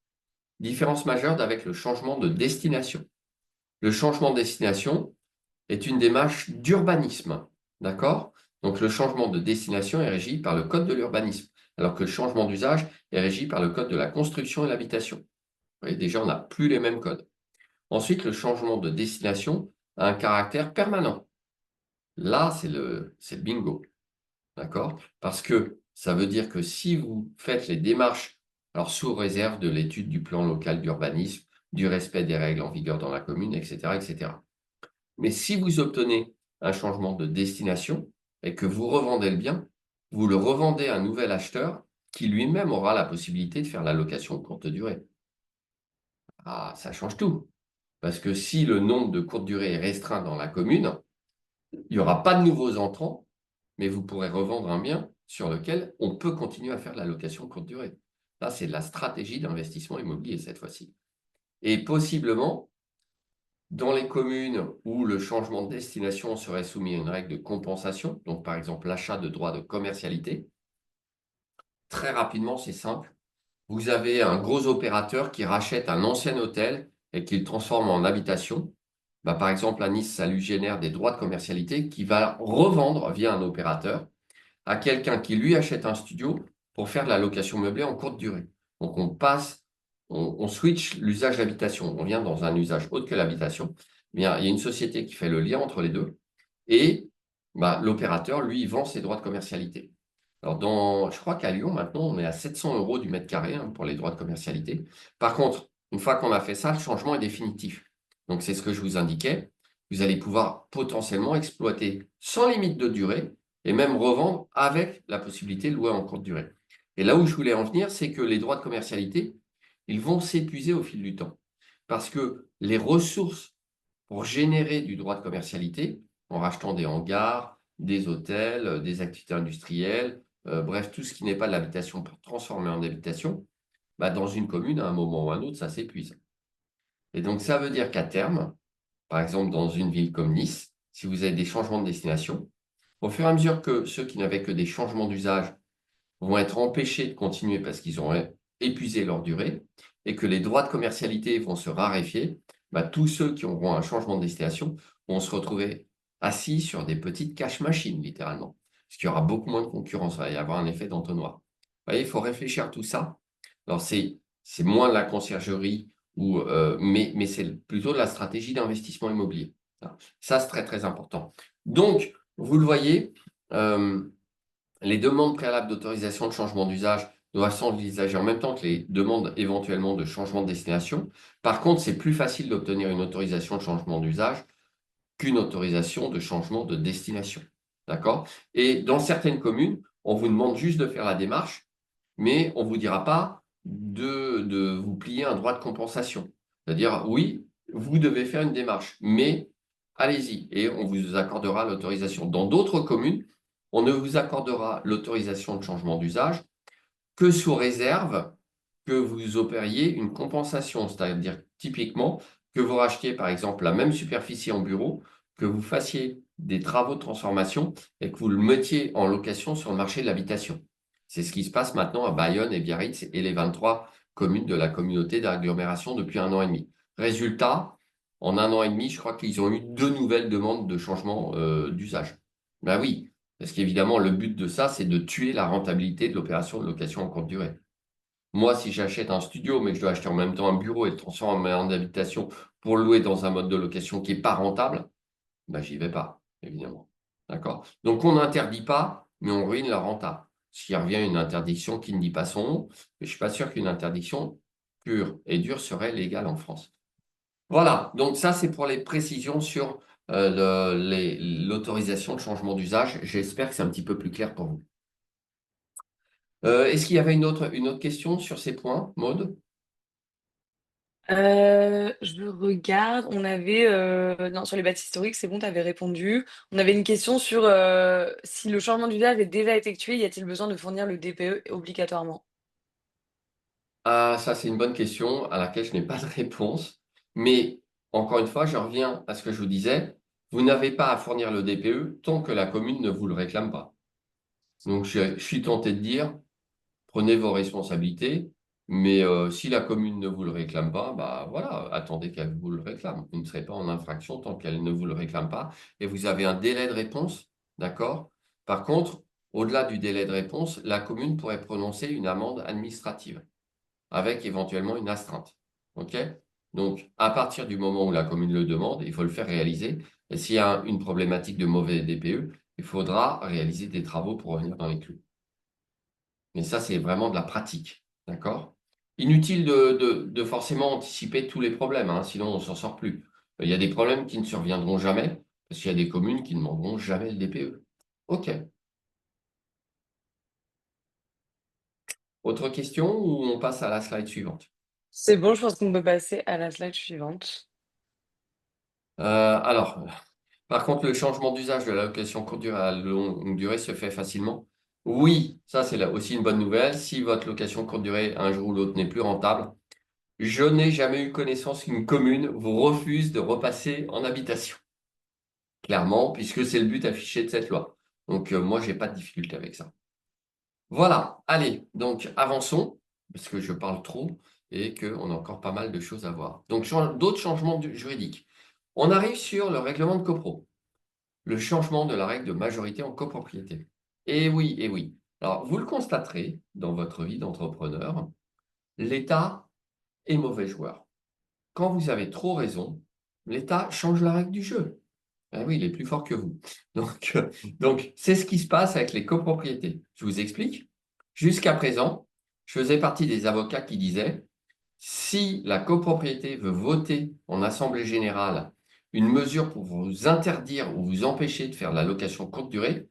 Speaker 2: différence majeure avec le changement de destination. Le changement de destination, est une démarche d'urbanisme. D'accord? Donc, le changement de destination est régi par le code de l'urbanisme. alors que le changement d'usage est régi par le code de la construction et l'habitation. Vous voyez, déjà, on n'a plus les mêmes codes. Ensuite, le changement de destination a un caractère permanent. Là, c'est le bingo, d'accord? Parce que ça veut dire que si vous faites les démarches, alors sous réserve de l'étude du plan local d'urbanisme, du respect des règles en vigueur dans la commune, etc., etc. Mais si vous obtenez un changement de destination et que vous revendez le bien, vous le revendez à un nouvel acheteur qui lui-même aura la possibilité de faire la location courte durée. Ah, ça change tout. Parce que si le nombre de courtes durées est restreint dans la commune, il n'y aura pas de nouveaux entrants, mais vous pourrez revendre un bien sur lequel on peut continuer à faire de la location courte durée. Là, c'est de la stratégie d'investissement immobilier cette fois-ci. Et possiblement, dans les communes où le changement de destination serait soumis à une règle de compensation, donc par exemple l'achat de droits de commercialité, très rapidement, c'est simple. Vous avez un gros opérateur qui rachète un ancien hôtel et qui le transforme en habitation. Bah, par exemple, à Nice, ça lui génère des droits de commercialité qui va revendre via un opérateur à quelqu'un qui lui achète un studio pour faire de la location meublée en courte durée. Donc on switch l'usage d'habitation. On vient dans un usage autre que l'habitation. Bien, il y a une société qui fait le lien entre les deux et bah, l'opérateur, lui, vend ses droits de commercialité. Alors, je crois qu'à Lyon, maintenant, on est à 700 € du mètre carré hein, pour les droits de commercialité. Par contre, une fois qu'on a fait ça, le changement est définitif. Donc, c'est ce que je vous indiquais. Vous allez pouvoir potentiellement exploiter sans limite de durée et même revendre avec la possibilité de louer en courte durée. Et là où je voulais en venir, c'est que les droits de commercialité, ils vont s'épuiser au fil du temps. Parce que les ressources pour générer du droit de commercialité, en rachetant des hangars, des hôtels, des activités industrielles, bref, tout ce qui n'est pas de l'habitation pour transformer en habitation, bah, dans une commune, à un moment ou à un autre, ça s'épuise. Et donc, ça veut dire qu'à terme, par exemple dans une ville comme Nice, si vous avez des changements de destination, au fur et à mesure que ceux qui n'avaient que des changements d'usage vont être empêchés de continuer parce qu'ils ont épuisé leur durée et que les droits de commercialité vont se raréfier, bah, tous ceux qui auront un changement de destination vont se retrouver assis sur des petites cash machines, littéralement. Parce qu'il y aura beaucoup moins de concurrence, il va y avoir un effet d'entonnoir. Vous voyez, il faut réfléchir à tout ça. Alors, c'est moins de la conciergerie, mais c'est plutôt de la stratégie d'investissement immobilier. Ça, c'est très, très important. Donc, vous le voyez, les demandes préalables d'autorisation de changement d'usage doivent s'envisager en même temps que les demandes éventuellement de changement de destination. Par contre, c'est plus facile d'obtenir une autorisation de changement d'usage qu'une autorisation de changement de destination. D'accord? Et dans certaines communes, on vous demande juste de faire la démarche, mais on ne vous dira pas de vous plier un droit de compensation. C'est-à-dire, oui, vous devez faire une démarche, mais allez-y et on vous accordera l'autorisation. Dans d'autres communes, on ne vous accordera l'autorisation de changement d'usage que sous réserve que vous opériez une compensation, c'est-à-dire typiquement que vous rachetiez par exemple la même superficie en bureau, que vous fassiez des travaux de transformation et que vous le mettiez en location sur le marché de l'habitation. C'est ce qui se passe maintenant à Bayonne et Biarritz et les 23 communes de la communauté d'agglomération depuis 1 an et demi. Résultat, en 1 an et demi, je crois qu'ils ont eu 2 nouvelles demandes de changement d'usage. Ben oui, parce qu'évidemment, le but de ça, c'est de tuer la rentabilité de l'opération de location en courte durée. Moi, si j'achète un studio, mais que je dois acheter en même temps un bureau et le transformer en habitation pour le louer dans un mode de location qui n'est pas rentable, ben, j'y vais pas, évidemment. D'accord? Donc, on n'interdit pas, mais on ruine la renta. Ce qui revient à une interdiction qui ne dit pas son nom, mais je ne suis pas sûr qu'une interdiction pure et dure serait légale en France. Voilà, donc ça, c'est pour les précisions sur l'autorisation de changement d'usage. J'espère que c'est un petit peu plus clair pour vous. Est-ce qu'il y avait une autre question sur ces points, Maude?
Speaker 1: Je regarde, on avait, non, sur les bâtis historiques, c'est bon, tu avais répondu. On avait une question sur si le changement d'usage est déjà effectué, y a-t-il besoin de fournir le DPE obligatoirement?
Speaker 2: Ah, ça, c'est une bonne question à laquelle je n'ai pas de réponse. Mais encore une fois, je reviens à ce que je vous disais. Vous n'avez pas à fournir le DPE tant que la commune ne vous le réclame pas. Donc, je suis tenté de dire, prenez vos responsabilités, mais si la commune ne vous le réclame pas, bah voilà, attendez qu'elle vous le réclame. Vous ne serez pas en infraction tant qu'elle ne vous le réclame pas. Et vous avez un délai de réponse, d'accord? Par contre, au-delà du délai de réponse, la commune pourrait prononcer une amende administrative avec éventuellement une astreinte. OK? Donc, à partir du moment où la commune le demande, il faut le faire réaliser. Et s'il y a une problématique de mauvais DPE, il faudra réaliser des travaux pour revenir dans les clous. Mais ça, c'est vraiment de la pratique. D'accord? Inutile de forcément anticiper tous les problèmes, hein, sinon on ne s'en sort plus. Il y a des problèmes qui ne surviendront jamais, parce qu'il y a des communes qui ne demanderont jamais le DPE. OK. Autre question ou on passe à la slide suivante?
Speaker 1: C'est bon, je pense qu'on peut passer à la slide suivante.
Speaker 2: Alors, par contre, le changement d'usage de l'allocation courte durée à longue durée se fait facilement? Oui, ça c'est là aussi une bonne nouvelle. Si votre location courte durée, un jour ou l'autre, n'est plus rentable, je n'ai jamais eu connaissance qu'une commune vous refuse de repasser en habitation. Clairement, puisque c'est le but affiché de cette loi. Donc, moi, j'ai pas de difficulté avec ça. Voilà, allez, donc avançons, parce que je parle trop et qu'on a encore pas mal de choses à voir. Donc, d'autres changements juridiques. On arrive sur le règlement de copro, le changement de la règle de majorité en copropriété. Et oui, et oui. Alors, vous le constaterez dans votre vie d'entrepreneur, l'État est mauvais joueur. Quand vous avez trop raison, l'État change la règle du jeu. Ah oui, il est plus fort que vous. Donc c'est ce qui se passe avec les copropriétés. Je vous explique. Jusqu'à présent, je faisais partie des avocats qui disaient, si la copropriété veut voter en assemblée générale une mesure pour vous interdire ou vous empêcher de faire de la location courte durée,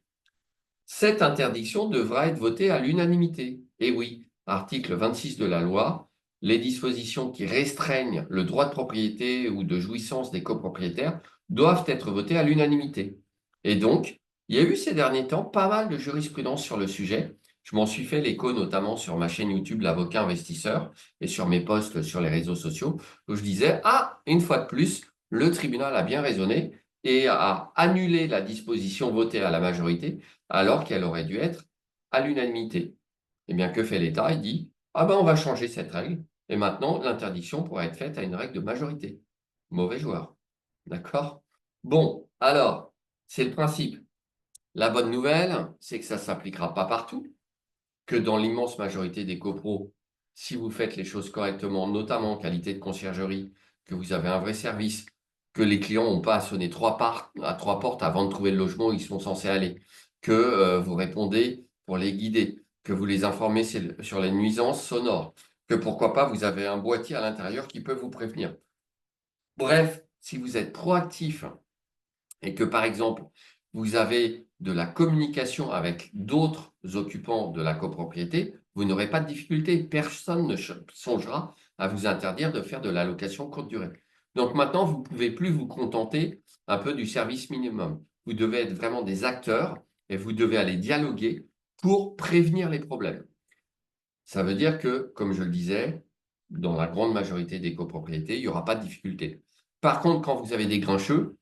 Speaker 2: cette interdiction devra être votée à l'unanimité. Et oui, article 26 de la loi, les dispositions qui restreignent le droit de propriété ou de jouissance des copropriétaires doivent être votées à l'unanimité. Et donc, il y a eu ces derniers temps pas mal de jurisprudence sur le sujet. Je m'en suis fait l'écho notamment sur ma chaîne YouTube L'Avocat Investisseur et sur mes posts sur les réseaux sociaux où je disais, ah, une fois de plus, le tribunal a bien raisonné et a annulé la disposition votée à la majorité alors qu'elle aurait dû être à l'unanimité. Eh bien, que fait l'État? Il dit, ah ben on va changer cette règle, et maintenant l'interdiction pourra être faite à une règle de majorité. Mauvais joueur. D'accord? Bon, alors, c'est le principe. La bonne nouvelle, c'est que ça ne s'appliquera pas partout, que dans l'immense majorité des copros, si vous faites les choses correctement, notamment en qualité de conciergerie, que vous avez un vrai service, que les clients n'ont pas à sonner à trois portes avant de trouver le logement où ils sont censés aller, que vous répondez pour les guider, que vous les informez sur les nuisances sonores, que pourquoi pas vous avez un boîtier à l'intérieur qui peut vous prévenir. Bref, si vous êtes proactif et que, par exemple, vous avez de la communication avec d'autres occupants de la copropriété, vous n'aurez pas de difficulté. Personne ne songera à vous interdire de faire de la location courte durée. Donc maintenant, vous ne pouvez plus vous contenter un peu du service minimum. Vous devez être vraiment des acteurs et vous devez aller dialoguer pour prévenir les problèmes. Ça veut dire que, comme je le disais, dans la grande majorité des copropriétés, il n'y aura pas de difficulté. Par contre, quand vous avez des grincheux,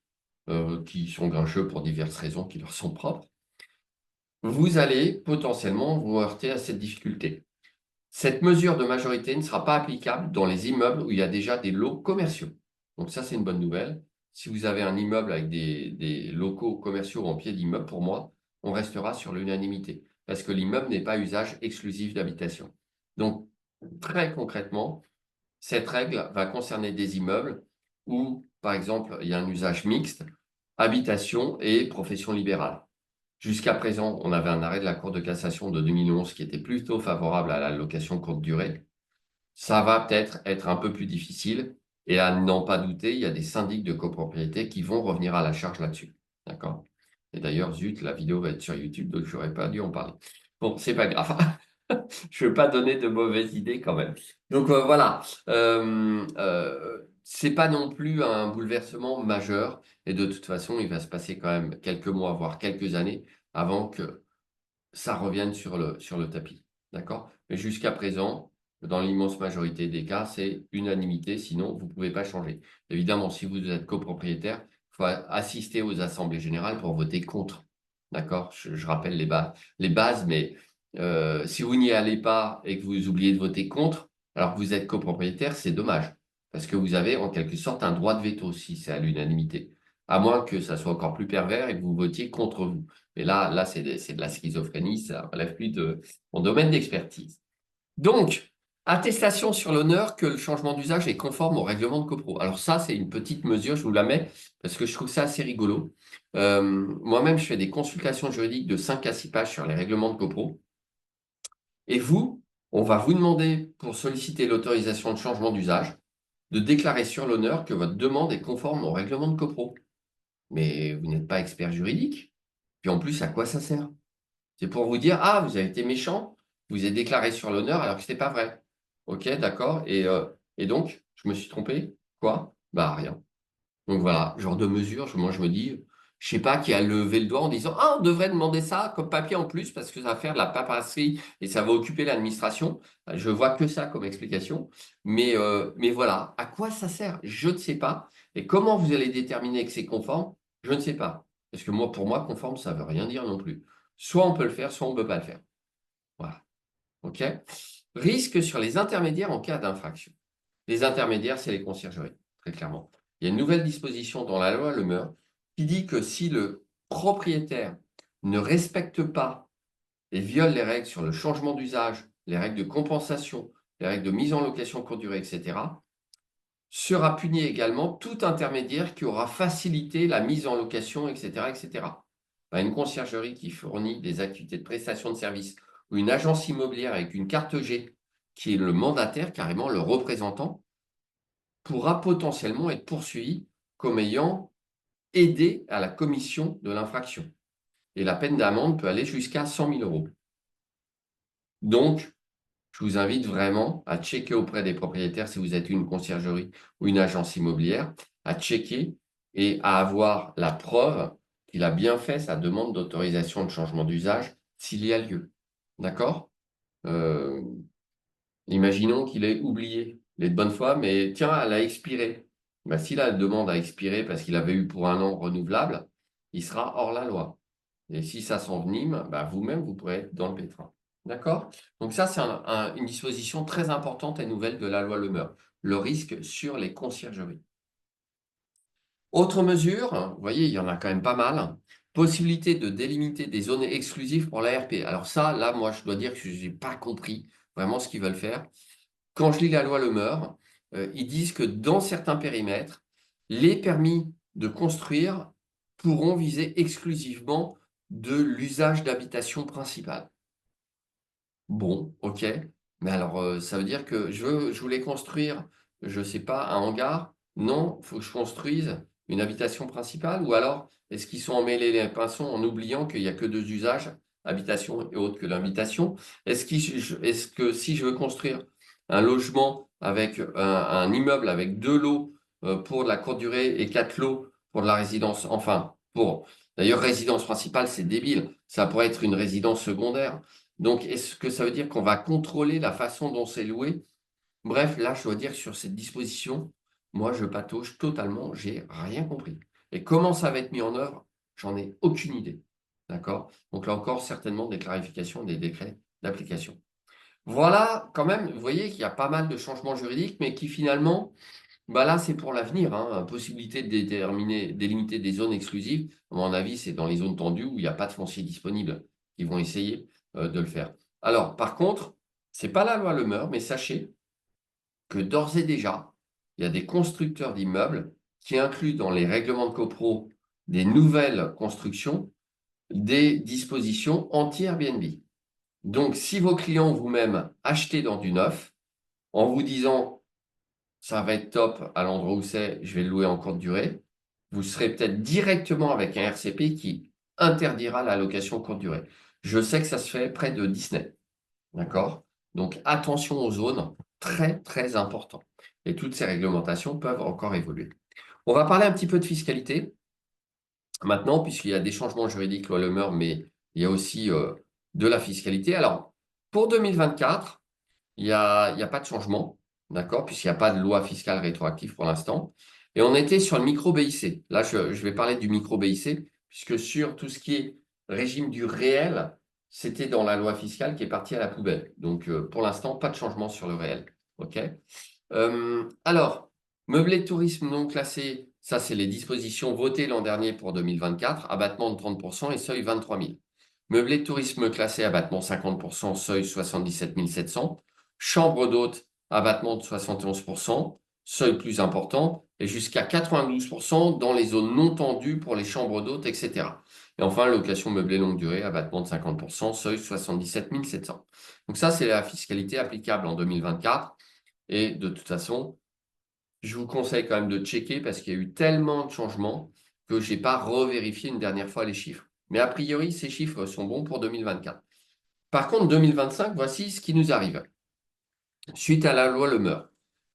Speaker 2: qui sont grincheux pour diverses raisons qui leur sont propres, vous allez potentiellement vous heurter à cette difficulté. Cette mesure de majorité ne sera pas applicable dans les immeubles où il y a déjà des lots commerciaux. Donc ça, c'est une bonne nouvelle. Si vous avez un immeuble avec des locaux commerciaux en pied d'immeuble, pour moi, on restera sur l'unanimité parce que l'immeuble n'est pas usage exclusif d'habitation. Donc, très concrètement, cette règle va concerner des immeubles où, par exemple, il y a un usage mixte, habitation et profession libérale. Jusqu'à présent, on avait un arrêt de la Cour de cassation de 2011 qui était plutôt favorable à la location courte durée. Ça va peut-être être un peu plus difficile et à n'en pas douter, il y a des syndics de copropriété qui vont revenir à la charge là-dessus. D'accord? Et d'ailleurs, zut, la vidéo va être sur YouTube, donc je n'aurais pas dû en parler. Bon, c'est pas grave. Je ne veux pas donner de mauvaises idées quand même. Donc voilà, c'est pas non plus un bouleversement majeur et de toute façon, il va se passer quand même quelques mois, voire quelques années avant que ça revienne sur le tapis. D'accord? Mais jusqu'à présent, dans l'immense majorité des cas, c'est unanimité, sinon vous ne pouvez pas changer. Évidemment, si vous êtes copropriétaire, il faut assister aux assemblées générales pour voter contre. D'accord? Je rappelle les bases, mais si vous n'y allez pas et que vous oubliez de voter contre, alors que vous êtes copropriétaire, c'est dommage. Parce que vous avez en quelque sorte un droit de veto si c'est à l'unanimité. à moins que ça soit encore plus pervers et que vous votiez contre vous. Mais là c'est de la schizophrénie, ça relève plus de mon domaine d'expertise. Donc, attestation sur l'honneur que le changement d'usage est conforme au règlement de copro. Alors ça, c'est une petite mesure, je vous la mets parce que je trouve ça assez rigolo. Moi-même, je fais des consultations juridiques de 5 à 6 pages sur les règlements de copro. Et vous, on va vous demander, pour solliciter l'autorisation de changement d'usage, de déclarer sur l'honneur que votre demande est conforme au règlement de copro. Mais vous n'êtes pas expert juridique. Puis en plus, à quoi ça sert? C'est pour vous dire, ah, vous avez été méchant, vous avez déclaré sur l'honneur alors que ce n'était pas vrai. Ok, d'accord. Et donc, je me suis trompé? Quoi? Bah, rien. Donc voilà, genre de mesure, moi je me dis, je sais pas qui a levé le doigt en disant, ah, on devrait demander ça comme papier en plus parce que ça va faire de la paperasserie et ça va occuper l'administration. Je vois que ça comme explication. Mais voilà, à quoi ça sert? Je ne sais pas. Et comment vous allez déterminer que c'est conforme? Je ne sais pas. Parce que moi, pour moi, conforme, ça ne veut rien dire non plus. Soit on peut le faire, soit on ne peut pas le faire. Voilà. OK? Risque sur les intermédiaires en cas d'infraction. Les intermédiaires, c'est les conciergeries, très clairement. Il y a une nouvelle disposition dans la loi Le Meur qui dit que si le propriétaire ne respecte pas et viole les règles sur le changement d'usage, les règles de compensation, les règles de mise en location courte durée, etc., sera puni également tout intermédiaire qui aura facilité la mise en location, etc., etc. Une conciergerie qui fournit des activités de prestation de services ou une agence immobilière avec une carte G qui est le mandataire, carrément le représentant, pourra potentiellement être poursuivi comme ayant aidé à la commission de l'infraction. Et la peine d'amende peut aller jusqu'à 100 000 euros. Donc, je vous invite vraiment à checker auprès des propriétaires si vous êtes une conciergerie ou une agence immobilière, à checker et à avoir la preuve qu'il a bien fait sa demande d'autorisation de changement d'usage s'il y a lieu. D'accord? Euh, Imaginons qu'il ait oublié. Il est de bonne foi, mais tiens, elle a expiré. Ben, si la demande a expiré parce qu'il avait eu pour 1 an renouvelable, il sera hors la loi. Et si ça s'envenime, ben, vous-même, vous pourrez être dans le pétrin. D'accord? Donc ça, c'est une disposition très importante et nouvelle de la loi Le Meur. Le risque sur les conciergeries. Autre mesure, vous voyez, il y en a quand même pas mal. Possibilité de délimiter des zones exclusives pour l'ARP. Alors ça, là, moi, je dois dire que je n'ai pas compris vraiment ce qu'ils veulent faire. Quand je lis la loi Le Meur, ils disent que dans certains périmètres, les permis de construire pourront viser exclusivement de l'usage d'habitation principale. Bon, ok. Mais alors, ça veut dire que je voulais construire, je ne sais pas, un hangar? Non, il faut que je construise une habitation principale? Ou alors, est-ce qu'ils sont emmêlés les pinceaux en oubliant qu'il n'y a que deux usages, habitation et autre que l'habitation? Est-ce que si je veux construire un logement avec un immeuble avec 2 lots pour de la courte durée et 4 lots pour de la résidence, enfin, d'ailleurs, résidence principale, c'est débile. Ça pourrait être une résidence secondaire. Donc, est-ce que ça veut dire qu'on va contrôler la façon dont c'est loué? Bref, là, je dois dire que sur cette disposition, moi, je patauge totalement, j'ai rien compris. Et comment ça va être mis en œuvre, j'en ai aucune idée. D'accord? Donc là encore, certainement des clarifications, des décrets d'application. Voilà, quand même, vous voyez qu'il y a pas mal de changements juridiques, mais qui finalement, bah là, c'est pour l'avenir, hein. Possibilité de délimiter des zones exclusives. À mon avis, c'est dans les zones tendues où il n'y a pas de foncier disponible qu'ils vont essayer de le faire. Alors, par contre, ce n'est pas la loi Le Meur, mais sachez que d'ores et déjà, il y a des constructeurs d'immeubles qui incluent dans les règlements de copro des nouvelles constructions des dispositions anti-Airbnb. Donc, si vos clients vous-même achetez dans du neuf, en vous disant ça va être top à l'endroit où c'est, je vais le louer en courte durée, vous serez peut-être directement avec un RCP qui interdira la location courte durée. Je sais que ça se fait près de Disney. D'accord? Donc attention aux zones, très très important. Et toutes ces réglementations peuvent encore évoluer. On va parler un petit peu de fiscalité maintenant, puisqu'il y a des changements juridiques, loi Le Meur, mais il y a aussi de la fiscalité. Alors, pour 2024, il y a pas de changement, d'accord, puisqu'il n'y a pas de loi fiscale rétroactive pour l'instant. Et on était sur le micro-BIC. Là, je vais parler du micro-BIC, puisque sur tout ce qui est régime du réel, c'était dans la loi fiscale qui est partie à la poubelle. Donc, pour l'instant, pas de changement sur le réel. OK? Alors, meublé de tourisme non classé, Ça, c'est les dispositions votées l'an dernier pour 2024, abattement de 30% et seuil 23 000. Meublé de tourisme classé, abattement 50%, seuil 77 700. Chambre d'hôte, abattement de 71%, seuil plus important, et jusqu'à 92% dans les zones non tendues pour les chambres d'hôtes, etc. Et enfin, location meublée longue durée, abattement de 50%, seuil 77 700. Donc ça, c'est la fiscalité applicable en 2024. Et de toute façon, je vous conseille quand même de checker parce qu'il y a eu tellement de changements que je n'ai pas revérifié une dernière fois les chiffres. Mais a priori, ces chiffres sont bons pour 2024. Par contre, 2025, voici ce qui nous arrive. Suite à la loi Le Meur.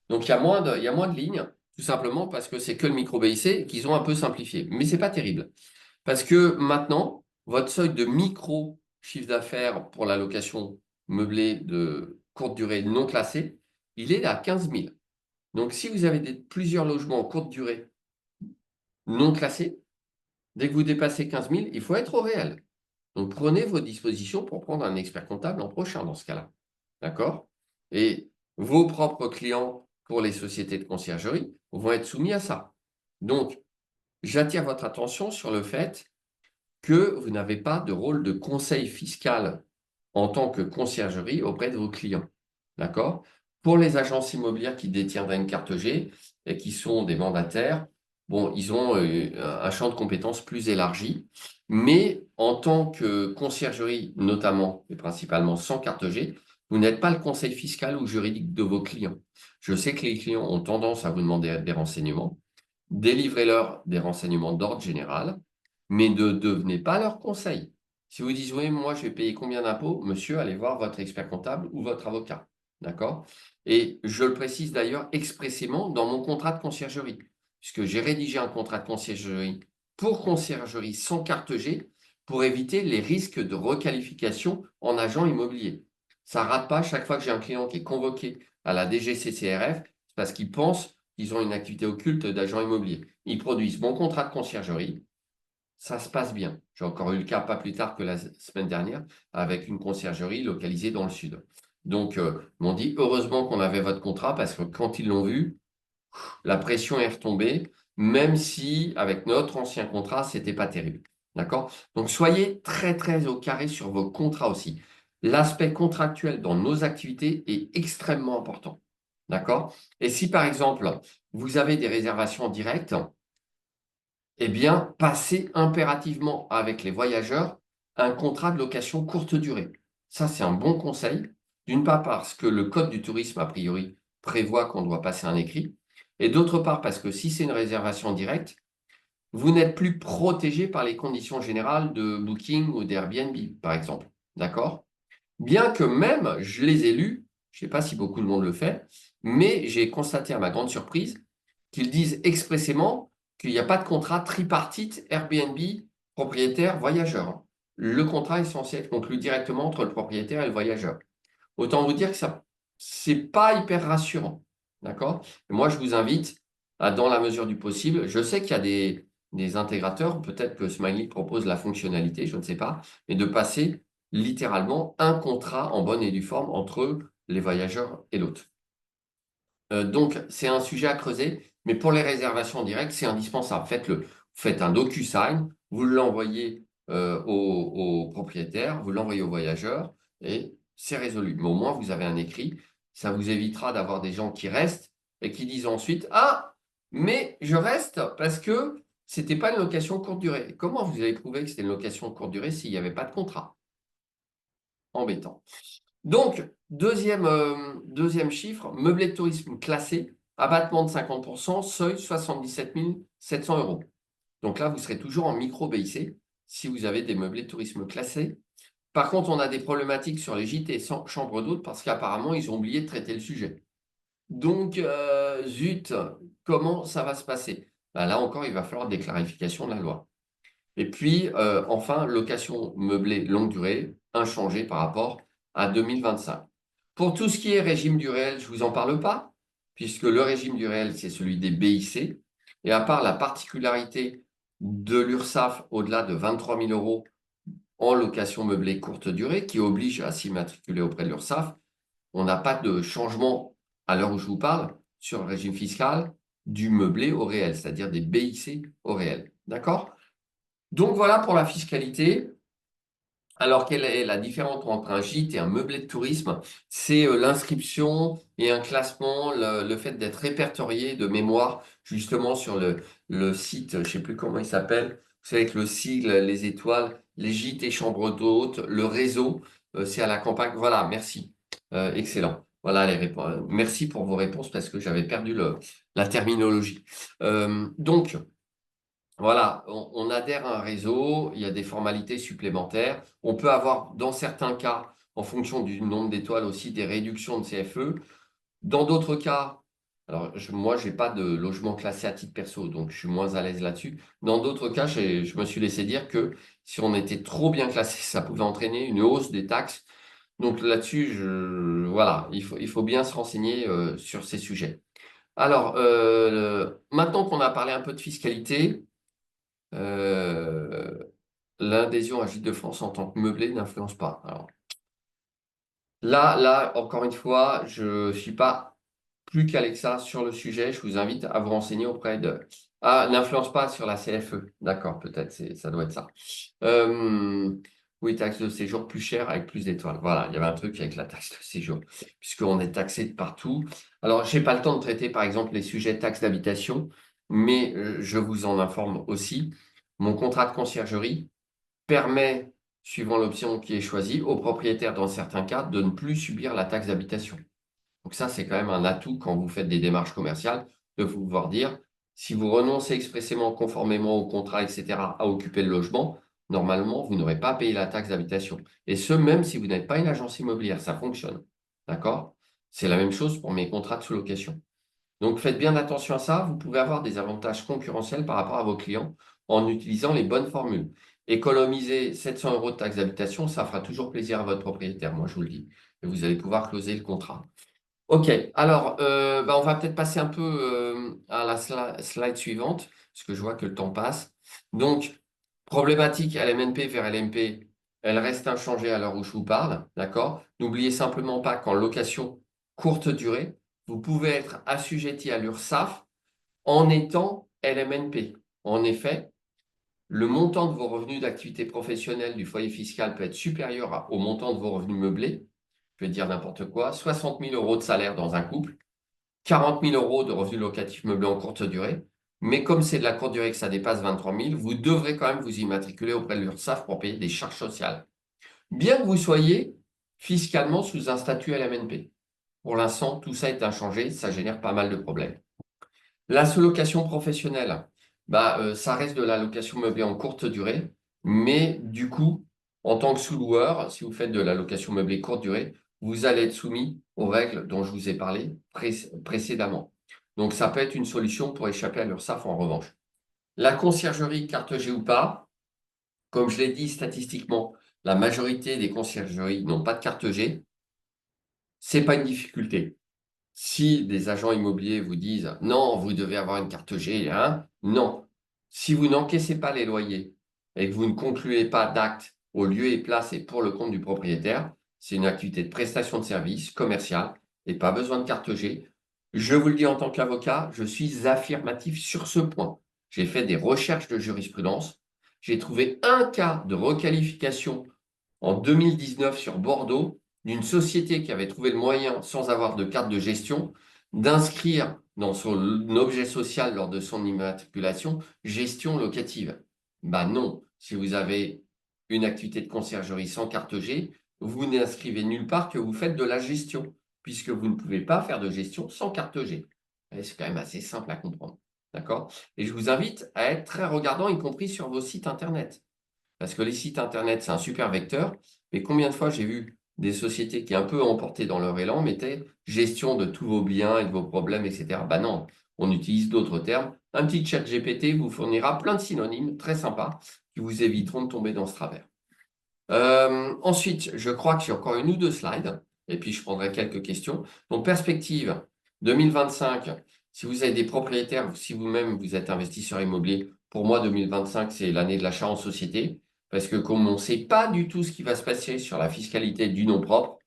Speaker 2: Donc, il y a moins de lignes, tout simplement parce que c'est que le micro-BIC qu'ils ont un peu simplifié. Mais ce n'est pas terrible. Parce que maintenant, votre seuil de micro chiffre d'affaires pour la location meublée de courte durée non classée, il est à 15 000. Donc, si vous avez plusieurs logements en courte durée non classés, dès que vous dépassez 15 000, il faut être au réel. Donc, prenez vos dispositions pour prendre un expert comptable l'an prochain dans ce cas-là. D'accord? Et vos propres clients pour les sociétés de conciergerie vont être soumis à ça. Donc, j'attire votre attention sur le fait que vous n'avez pas de rôle de conseil fiscal en tant que conciergerie auprès de vos clients. D'accord? Pour les agences immobilières qui détiennent une carte G et qui sont des mandataires, bon, ils ont un champ de compétences plus élargi, mais en tant que conciergerie, notamment et principalement sans carte G, vous n'êtes pas le conseil fiscal ou juridique de vos clients. Je sais que les clients ont tendance à vous demander des renseignements. Délivrez-leur des renseignements d'ordre général, mais ne devenez pas leur conseil. Si vous dites, oui, moi, je vais payer combien d'impôts, monsieur, allez voir votre expert comptable ou votre avocat. D'accord? Et je le précise d'ailleurs expressément dans mon contrat de conciergerie, puisque j'ai rédigé un contrat de conciergerie pour conciergerie sans carte G pour éviter les risques de requalification en agent immobilier. Ça ne rate pas chaque fois que j'ai un client qui est convoqué à la DGCCRF, c'est parce qu'il pense qu'ils ont une activité occulte d'agent immobilier. Ils produisent mon contrat de conciergerie, ça se passe bien. J'ai encore eu le cas pas plus tard que la semaine dernière avec une conciergerie localisée dans le sud. Donc, ils m'ont dit heureusement qu'on avait votre contrat parce que quand ils l'ont vu, la pression est retombée, même si avec notre ancien contrat, c'était pas terrible. D'accord? Donc, soyez très, très au carré sur vos contrats aussi. L'aspect contractuel dans nos activités est extrêmement important. D'accord? Et si par exemple, vous avez des réservations directes, eh bien, passez impérativement avec les voyageurs un contrat de location courte durée. Ça, c'est un bon conseil. D'une part, parce que le code du tourisme, a priori, prévoit qu'on doit passer un écrit. Et d'autre part, parce que si c'est une réservation directe, vous n'êtes plus protégé par les conditions générales de Booking ou d'Airbnb, par exemple. D'accord? Bien que même, je les ai lus, je ne sais pas si beaucoup de monde le fait, mais j'ai constaté à ma grande surprise qu'ils disent expressément qu'il n'y a pas de contrat tripartite Airbnb propriétaire-voyageur. Le contrat est censé être conclu directement entre le propriétaire et le voyageur. Autant vous dire que ça, c'est pas hyper rassurant. D'accord? Moi, je vous invite à, dans la mesure du possible, je sais qu'il y a des intégrateurs, peut-être que Smiley propose la fonctionnalité, je ne sais pas, mais de passer littéralement un contrat en bonne et due forme entre les voyageurs et l'hôte. Donc, c'est un sujet à creuser, mais pour les réservations directes, c'est indispensable. Faites-le. Faites un DocuSign, vous l'envoyez au propriétaire, vous l'envoyez au voyageur et c'est résolu. Mais au moins, vous avez un écrit. Ça vous évitera d'avoir des gens qui restent et qui disent ensuite, ah, mais je reste parce que c'était pas une location courte durée. Comment vous avez prouvé que c'était une location courte durée s'il n'y avait pas de contrat? Embêtant. Donc, deuxième chiffre, meublé de tourisme classé, abattement de 50%, seuil 77 700 euros. Donc là, vous serez toujours en micro-BIC si vous avez des meublés de tourisme classés. Par contre, on a des problématiques sur les gîtes et chambres d'hôtes parce qu'apparemment, ils ont oublié de traiter le sujet. Donc, zut, comment ça va se passer? Ben là encore, il va falloir des clarifications de la loi. Et puis, enfin, location meublée longue durée, inchangée par rapport à 2025. Pour tout ce qui est régime du réel, je ne vous en parle pas, puisque le régime du réel, c'est celui des BIC. Et à part la particularité de l'URSSAF au-delà de 23 000 euros en location meublée courte durée, qui oblige à s'immatriculer auprès de l'URSSAF, on n'a pas de changement à l'heure où je vous parle sur le régime fiscal du meublé au réel, c'est-à-dire des BIC au réel. D'accord? Donc voilà pour la fiscalité. Alors, quelle est la différence entre un gîte et un meublé de tourisme? C'est l'inscription et un classement, le fait d'être répertorié de mémoire justement sur le site, je ne sais plus comment il s'appelle, vous savez, avec le sigle, les étoiles, les gîtes et chambres d'hôtes, le réseau, c'est à la campagne. Voilà, merci. Excellent. Voilà les réponses. Merci pour vos réponses parce que j'avais perdu la terminologie. Donc, voilà, on adhère à un réseau, il y a des formalités supplémentaires. On peut avoir, dans certains cas, en fonction du nombre d'étoiles aussi, des réductions de CFE. Dans d'autres cas, alors moi, je n'ai pas de logement classé à titre perso, donc je suis moins à l'aise là-dessus. Dans d'autres cas, je me suis laissé dire que si on était trop bien classé, ça pouvait entraîner une hausse des taxes. Donc là-dessus, voilà, il faut bien se renseigner sur ces sujets. Alors, maintenant qu'on a parlé un peu de fiscalité, euh, l'adhésion à Gîtes de France en tant que meublé n'influence pas. Alors, là, encore une fois, je ne suis pas plus calé que ça sur le sujet. Je vous invite à vous renseigner auprès de... Ah, n'influence pas sur la CFE. D'accord, peut-être, ça doit être ça. Euh, oui, taxe de séjour plus chère avec plus d'étoiles. Voilà, il y avait un truc avec la taxe de séjour, puisqu'on est taxé de partout. Alors, je n'ai pas le temps de traiter, par exemple, les sujets de taxe d'habitation, mais je vous en informe aussi. Mon contrat de conciergerie permet, suivant l'option qui est choisie, aux propriétaires, dans certains cas, de ne plus subir la taxe d'habitation. Donc ça, c'est quand même un atout quand vous faites des démarches commerciales, de pouvoir dire, si vous renoncez expressément, conformément au contrat, etc., à occuper le logement, normalement, vous n'aurez pas payé la taxe d'habitation. Et ce, même si vous n'êtes pas une agence immobilière, ça fonctionne. D'accord? C'est la même chose pour mes contrats de sous-location. Donc faites bien attention à ça, vous pouvez avoir des avantages concurrentiels par rapport à vos clients en utilisant les bonnes formules. Économiser 700 € de taxe d'habitation, ça fera toujours plaisir à votre propriétaire, moi je vous le dis. Et vous allez pouvoir closer le contrat. Ok, alors on va peut-être passer un peu à la slide suivante, parce que je vois que le temps passe. Donc, problématique LMNP vers LMP, elle reste inchangée à l'heure où je vous parle, d'accord? N'oubliez simplement pas qu'en location courte durée, vous pouvez être assujetti à l'URSSAF en étant LMNP. En effet, le montant de vos revenus d'activité professionnelle du foyer fiscal peut être supérieur au montant de vos revenus meublés. Je vais dire n'importe quoi, 60 000 € de salaire dans un couple, 40 000 € de revenus locatifs meublés en courte durée. Mais comme c'est de la courte durée et que ça dépasse 23 000, vous devrez quand même vous immatriculer auprès de l'URSSAF pour payer des charges sociales. Bien que vous soyez fiscalement sous un statut LMNP. Pour l'instant, tout ça est inchangé, ça génère pas mal de problèmes. La sous-location professionnelle, ça reste de la location meublée en courte durée, mais du coup, en tant que sous-loueur, si vous faites de la location meublée courte durée, vous allez être soumis aux règles dont je vous ai parlé précédemment. Donc, ça peut être une solution pour échapper à l'URSSAF en revanche. La conciergerie, carte G ou pas, comme je l'ai dit statistiquement, la majorité des conciergeries n'ont pas de carte G. Ce n'est pas une difficulté. Si des agents immobiliers vous disent non, vous devez avoir une carte G, hein, non. Si vous n'encaissez pas les loyers et que vous ne concluez pas d'acte au lieu et place et pour le compte du propriétaire, c'est une activité de prestation de service commerciale et pas besoin de carte G. Je vous le dis en tant qu'avocat, je suis affirmatif sur ce point. J'ai fait des recherches de jurisprudence. J'ai trouvé un cas de requalification en 2019 sur Bordeaux d'une société qui avait trouvé le moyen, sans avoir de carte de gestion, d'inscrire dans son objet social lors de son immatriculation gestion locative. Non, si vous avez une activité de conciergerie sans carte G, vous n'inscrivez nulle part que vous faites de la gestion, puisque vous ne pouvez pas faire de gestion sans carte G. C'est quand même assez simple à comprendre. D'accord? Et je vous invite à être très regardant, y compris sur vos sites Internet. Parce que les sites Internet, c'est un super vecteur. Mais combien de fois j'ai vu des sociétés qui, un peu emportées dans leur élan, mettaient gestion de tous vos biens et de vos problèmes, etc. Non, on utilise d'autres termes. Un petit chat GPT vous fournira plein de synonymes très sympas qui vous éviteront de tomber dans ce travers. Ensuite, je crois que j'ai encore une ou deux slides. Et puis, je prendrai quelques questions. Donc, perspective 2025. Si vous avez des propriétaires, si vous-même vous êtes investisseur immobilier, pour moi, 2025, c'est l'année de l'achat en société. Parce que comme on ne sait pas du tout ce qui va se passer sur la fiscalité du nom propre,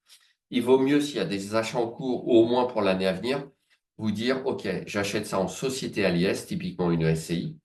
Speaker 2: il vaut mieux, s'il y a des achats en cours, au moins pour l'année à venir, vous dire, OK, j'achète ça en société à l'IS, typiquement une SCI.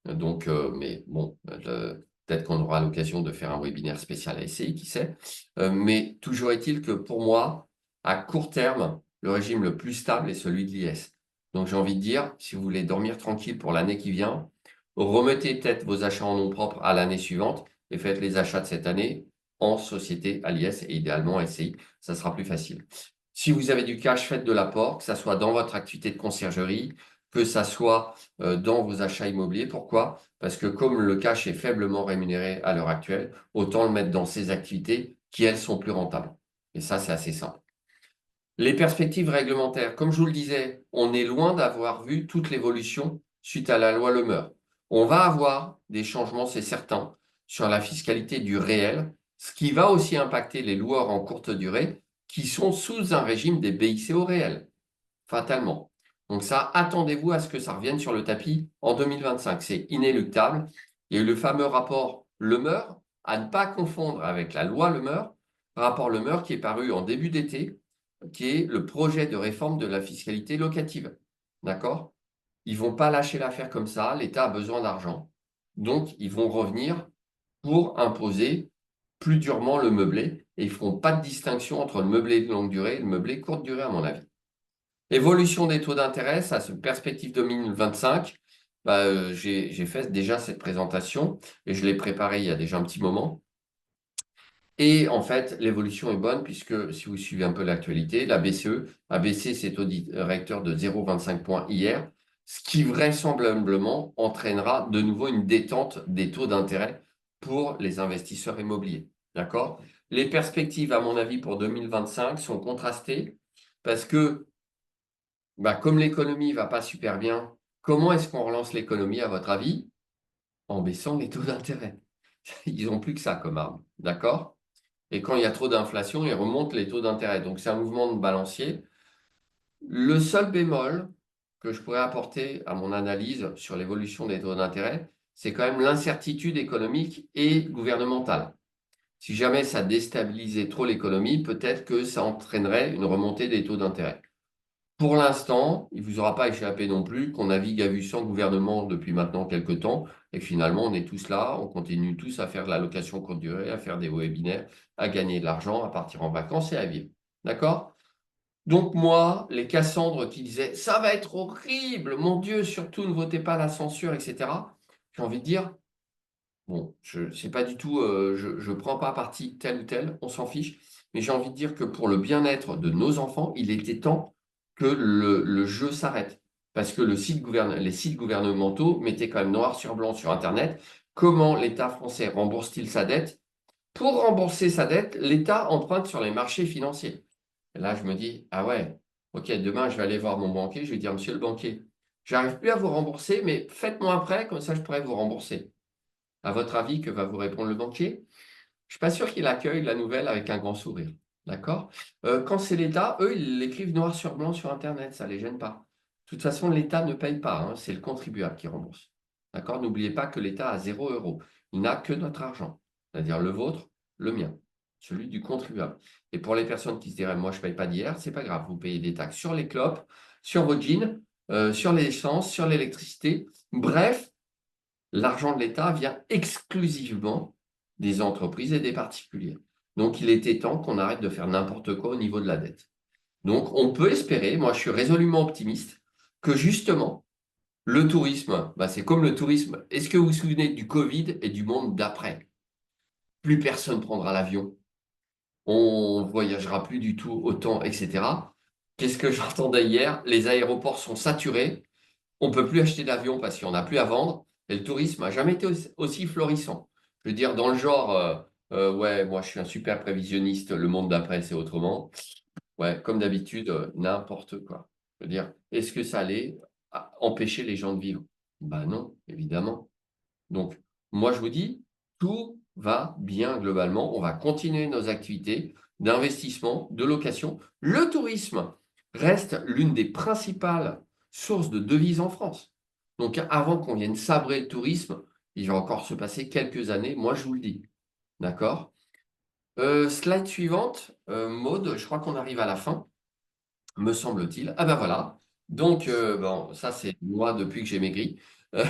Speaker 2: Donc, mais bon, peut-être qu'on aura l'occasion de faire un webinaire spécial à SCI, qui sait. Mais toujours est-il que pour moi, à court terme, le régime le plus stable est celui de l'IS. Donc, j'ai envie de dire, si vous voulez dormir tranquille pour l'année qui vient, remettez peut-être vos achats en nom propre à l'année suivante et faites les achats de cette année en société à l'IS et idéalement SCI. Ça sera plus facile. Si vous avez du cash, faites de l'apport, que ça soit dans votre activité de conciergerie, que ça soit dans vos achats immobiliers. Pourquoi? Parce que comme le cash est faiblement rémunéré à l'heure actuelle, autant le mettre dans ces activités qui, elles, sont plus rentables. Et ça, c'est assez simple. Les perspectives réglementaires, comme je vous le disais, on est loin d'avoir vu toute l'évolution suite à la loi Le Meur. On va avoir des changements, c'est certain, sur la fiscalité du réel, ce qui va aussi impacter les loueurs en courte durée qui sont sous un régime des BICO réels, fatalement. Donc ça, attendez-vous à ce que ça revienne sur le tapis en 2025. C'est inéluctable. Il y a eu le fameux rapport Le Meur, à ne pas confondre avec la loi Le Meur, rapport Le Meur qui est paru en début d'été, qui est le projet de réforme de la fiscalité locative. D'accord? Ils ne vont pas lâcher l'affaire comme ça. L'État a besoin d'argent. Donc, ils vont revenir pour imposer plus durement le meublé et ils ne feront pas de distinction entre le meublé de longue durée et le meublé courte durée, à mon avis. Évolution des taux d'intérêt, ça, c'est perspective 2025. J'ai fait déjà cette présentation et je l'ai préparée il y a déjà un petit moment. Et en fait, l'évolution est bonne puisque si vous suivez un peu l'actualité, la BCE a baissé ses taux directeurs de 0,25 points hier, ce qui vraisemblablement entraînera de nouveau une détente des taux d'intérêt pour les investisseurs immobiliers. D'accord? Les perspectives, à mon avis, pour 2025 sont contrastées parce que comme l'économie ne va pas super bien, comment est-ce qu'on relance l'économie, à votre avis? En baissant les taux d'intérêt. Ils n'ont plus que ça comme arme. D'accord? Et quand il y a trop d'inflation, ils remontent les taux d'intérêt. Donc, c'est un mouvement de balancier. Le seul bémol que je pourrais apporter à mon analyse sur l'évolution des taux d'intérêt, c'est quand même l'incertitude économique et gouvernementale. Si jamais ça déstabilisait trop l'économie, peut-être que ça entraînerait une remontée des taux d'intérêt. Pour l'instant, il ne vous aura pas échappé non plus qu'on navigue à vue sans gouvernement depuis maintenant quelques temps. Et finalement, on est tous là, on continue tous à faire de la location courte durée, à faire des webinaires, à gagner de l'argent, à partir en vacances et à vivre. D'accord? Donc moi, les Cassandres qui disaient ça va être horrible, mon Dieu, surtout ne votez pas la censure, etc. J'ai envie de dire, bon, je sais pas du tout, je ne prends pas parti tel ou tel, on s'en fiche, mais j'ai envie de dire que pour le bien-être de nos enfants, il était temps que le jeu s'arrête. Parce que les sites gouvernementaux mettaient quand même noir sur blanc sur Internet comment l'État français rembourse-t-il sa dette. Pour rembourser sa dette, l'État emprunte sur les marchés financiers. Et là, je me dis, ah ouais, ok, demain, je vais aller voir mon banquier, je vais dire, monsieur le banquier, j'arrive plus à vous rembourser, mais faites-moi un prêt, comme ça, je pourrais vous rembourser. À votre avis, que va vous répondre le banquier? Je ne suis pas sûr qu'il accueille la nouvelle avec un grand sourire. D'accord? Quand c'est l'État, eux, ils l'écrivent noir sur blanc sur Internet, ça ne les gêne pas. De toute façon, l'État ne paye pas, hein, c'est le contribuable qui rembourse. D'accord? N'oubliez pas que l'État a 0 €. Il n'a que notre argent, c'est-à-dire le vôtre, le mien, celui du contribuable. Et pour les personnes qui se diraient, moi, je ne paye pas d'hier, c'est pas grave, vous payez des taxes sur les clopes, sur vos jeans, sur l'essence, sur l'électricité. Bref, l'argent de l'État vient exclusivement des entreprises et des particuliers. Donc, il était temps qu'on arrête de faire n'importe quoi au niveau de la dette. Donc, on peut espérer, moi je suis résolument optimiste, que justement, le tourisme, c'est comme le tourisme. Est-ce que vous vous souvenez du Covid et du monde d'après? Plus personne prendra l'avion, on ne voyagera plus du tout autant, etc. Qu'est-ce que j'entendais hier? Les aéroports sont saturés, on ne peut plus acheter d'avion parce qu'il n'y en a plus à vendre. Et le tourisme n'a jamais été aussi florissant. Je veux dire, dans le genre, ouais, moi je suis un super prévisionniste, le monde d'après c'est autrement. Ouais, comme d'habitude, n'importe quoi. Je veux dire, est-ce que ça allait empêcher les gens de vivre? Ben non, évidemment. Donc, moi je vous dis, tout va bien globalement. On va continuer nos activités d'investissement, de location. Le tourisme reste l'une des principales sources de devises en France. Donc, avant qu'on vienne sabrer le tourisme, il va encore se passer quelques années, moi je vous le dis. D'accord? Slide suivante, Maud, je crois qu'on arrive à la fin, me semble-t-il. Ah ben voilà, Donc, bon, ça, c'est moi depuis que j'ai maigri. Oui,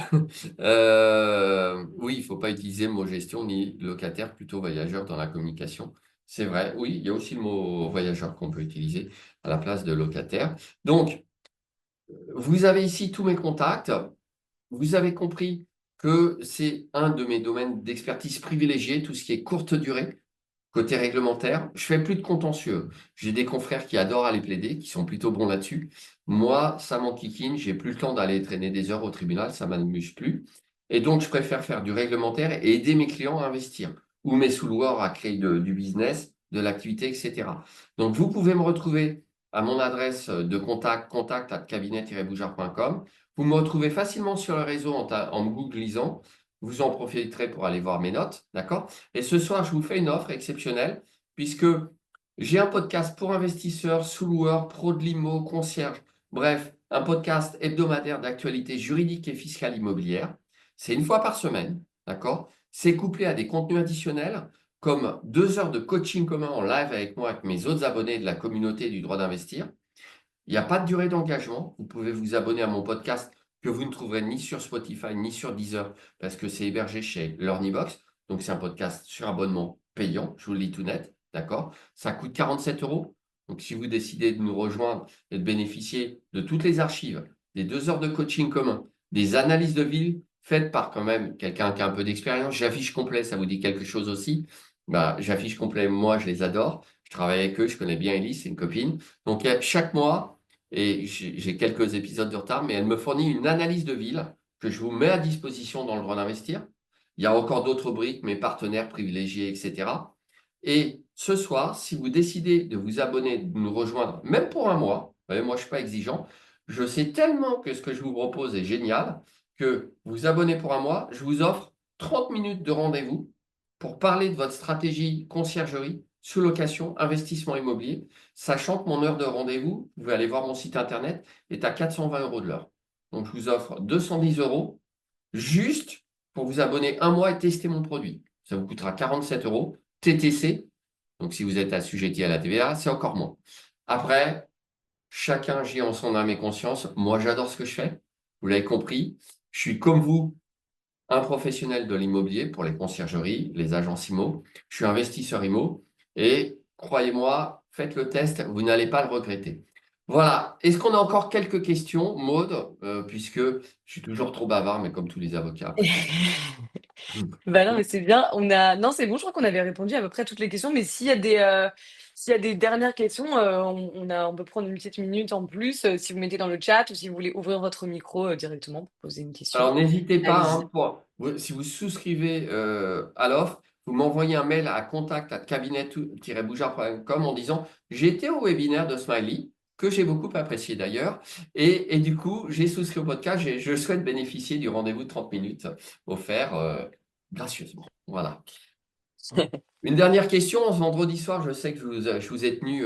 Speaker 2: il ne faut pas utiliser le mot gestion ni locataire, plutôt voyageur dans la communication. C'est vrai, oui, il y a aussi le mot voyageur qu'on peut utiliser à la place de locataire. Donc, vous avez ici tous mes contacts. Vous avez compris que c'est un de mes domaines d'expertise privilégiés, tout ce qui est courte durée. Côté réglementaire, je fais plus de contentieux. J'ai des confrères qui adorent aller plaider, qui sont plutôt bons là-dessus. Moi, ça m'enquiquine, j'ai plus le temps d'aller traîner des heures au tribunal, ça m'amuse plus. Et donc, je préfère faire du réglementaire et aider mes clients à investir ou mes sous-loueurs à créer du business, de l'activité, etc. Donc, vous pouvez me retrouver à mon adresse de contact, contact@cabinet-boujard.com. Vous me retrouvez facilement sur le réseau en me googlisant. Vous en profiterez pour aller voir mes notes, d'accord? Et ce soir, je vous fais une offre exceptionnelle puisque j'ai un podcast pour investisseurs, sous-loueurs, pros de l'IMO, concierges, bref, un podcast hebdomadaire d'actualité juridique et fiscale immobilière. C'est une fois par semaine, d'accord? C'est couplé à des contenus additionnels comme 2 heures de coaching commun en live avec moi, avec mes autres abonnés de la communauté du droit d'investir. Il n'y a pas de durée d'engagement. Vous pouvez vous abonner à mon podcast que vous ne trouverez ni sur Spotify ni sur Deezer parce que c'est hébergé chez Learnybox. Donc, c'est un podcast sur abonnement payant. Je vous le dis tout net. D'accord? Ça coûte 47 euros. Donc, si vous décidez de nous rejoindre et de bénéficier de toutes les archives, des 2 heures de coaching commun, des analyses de ville faites par quand même quelqu'un qui a un peu d'expérience, j'affiche complet, ça vous dit quelque chose aussi? Bah, j'affiche complet, moi, je les adore. Je travaille avec eux, je connais bien Elise, c'est une copine. Donc, chaque mois, et j'ai quelques épisodes de retard, mais elle me fournit une analyse de ville que je vous mets à disposition dans le droit d'investir. Il y a encore d'autres briques, mes partenaires privilégiés, etc. Et ce soir, si vous décidez de vous abonner, de nous rejoindre, même pour un mois, vous voyez, moi je ne suis pas exigeant, je sais tellement que ce que je vous propose est génial que vous abonnez pour un mois, je vous offre 30 minutes de rendez-vous pour parler de votre stratégie conciergerie, sous-location, investissement immobilier, sachant que mon heure de rendez-vous, vous pouvez aller voir mon site internet, est à 420 euros de l'heure. Donc, je vous offre 210 euros juste pour vous abonner un mois et tester mon produit. Ça vous coûtera 47 euros TTC. Donc, si vous êtes assujetti à la TVA, c'est encore moins. Après, chacun agit en son âme et conscience. Moi, j'adore ce que je fais. Vous l'avez compris. Je suis comme vous, un professionnel de l'immobilier pour les conciergeries, les agences IMO. Je suis investisseur IMO et croyez-moi, faites le test, vous n'allez pas le regretter. Voilà. Est-ce qu'on a encore quelques questions, Maude, puisque je suis toujours trop bavard, mais comme tous les avocats après tout.
Speaker 1: Bah, non, mais c'est bien. Non, c'est bon, je crois qu'on avait répondu à peu près à toutes les questions, mais s'il y a des dernières questions, on peut prendre une petite minute en plus, si vous mettez dans le chat ou si vous voulez ouvrir votre micro, directement pour poser une question.
Speaker 2: Alors, n'hésitez pas,
Speaker 1: Allez-y.
Speaker 2: hein, si vous souscrivez à l'offre, vous m'envoyez un mail à contact@cabinet-boujard.com en disant j'ai été au webinaire de Smiley, que j'ai beaucoup apprécié d'ailleurs, et du coup, j'ai souscrit au podcast et je souhaite bénéficier du rendez-vous de 30 minutes offert gracieusement. Voilà. Une dernière question. Ce vendredi soir, je sais que je vous ai tenu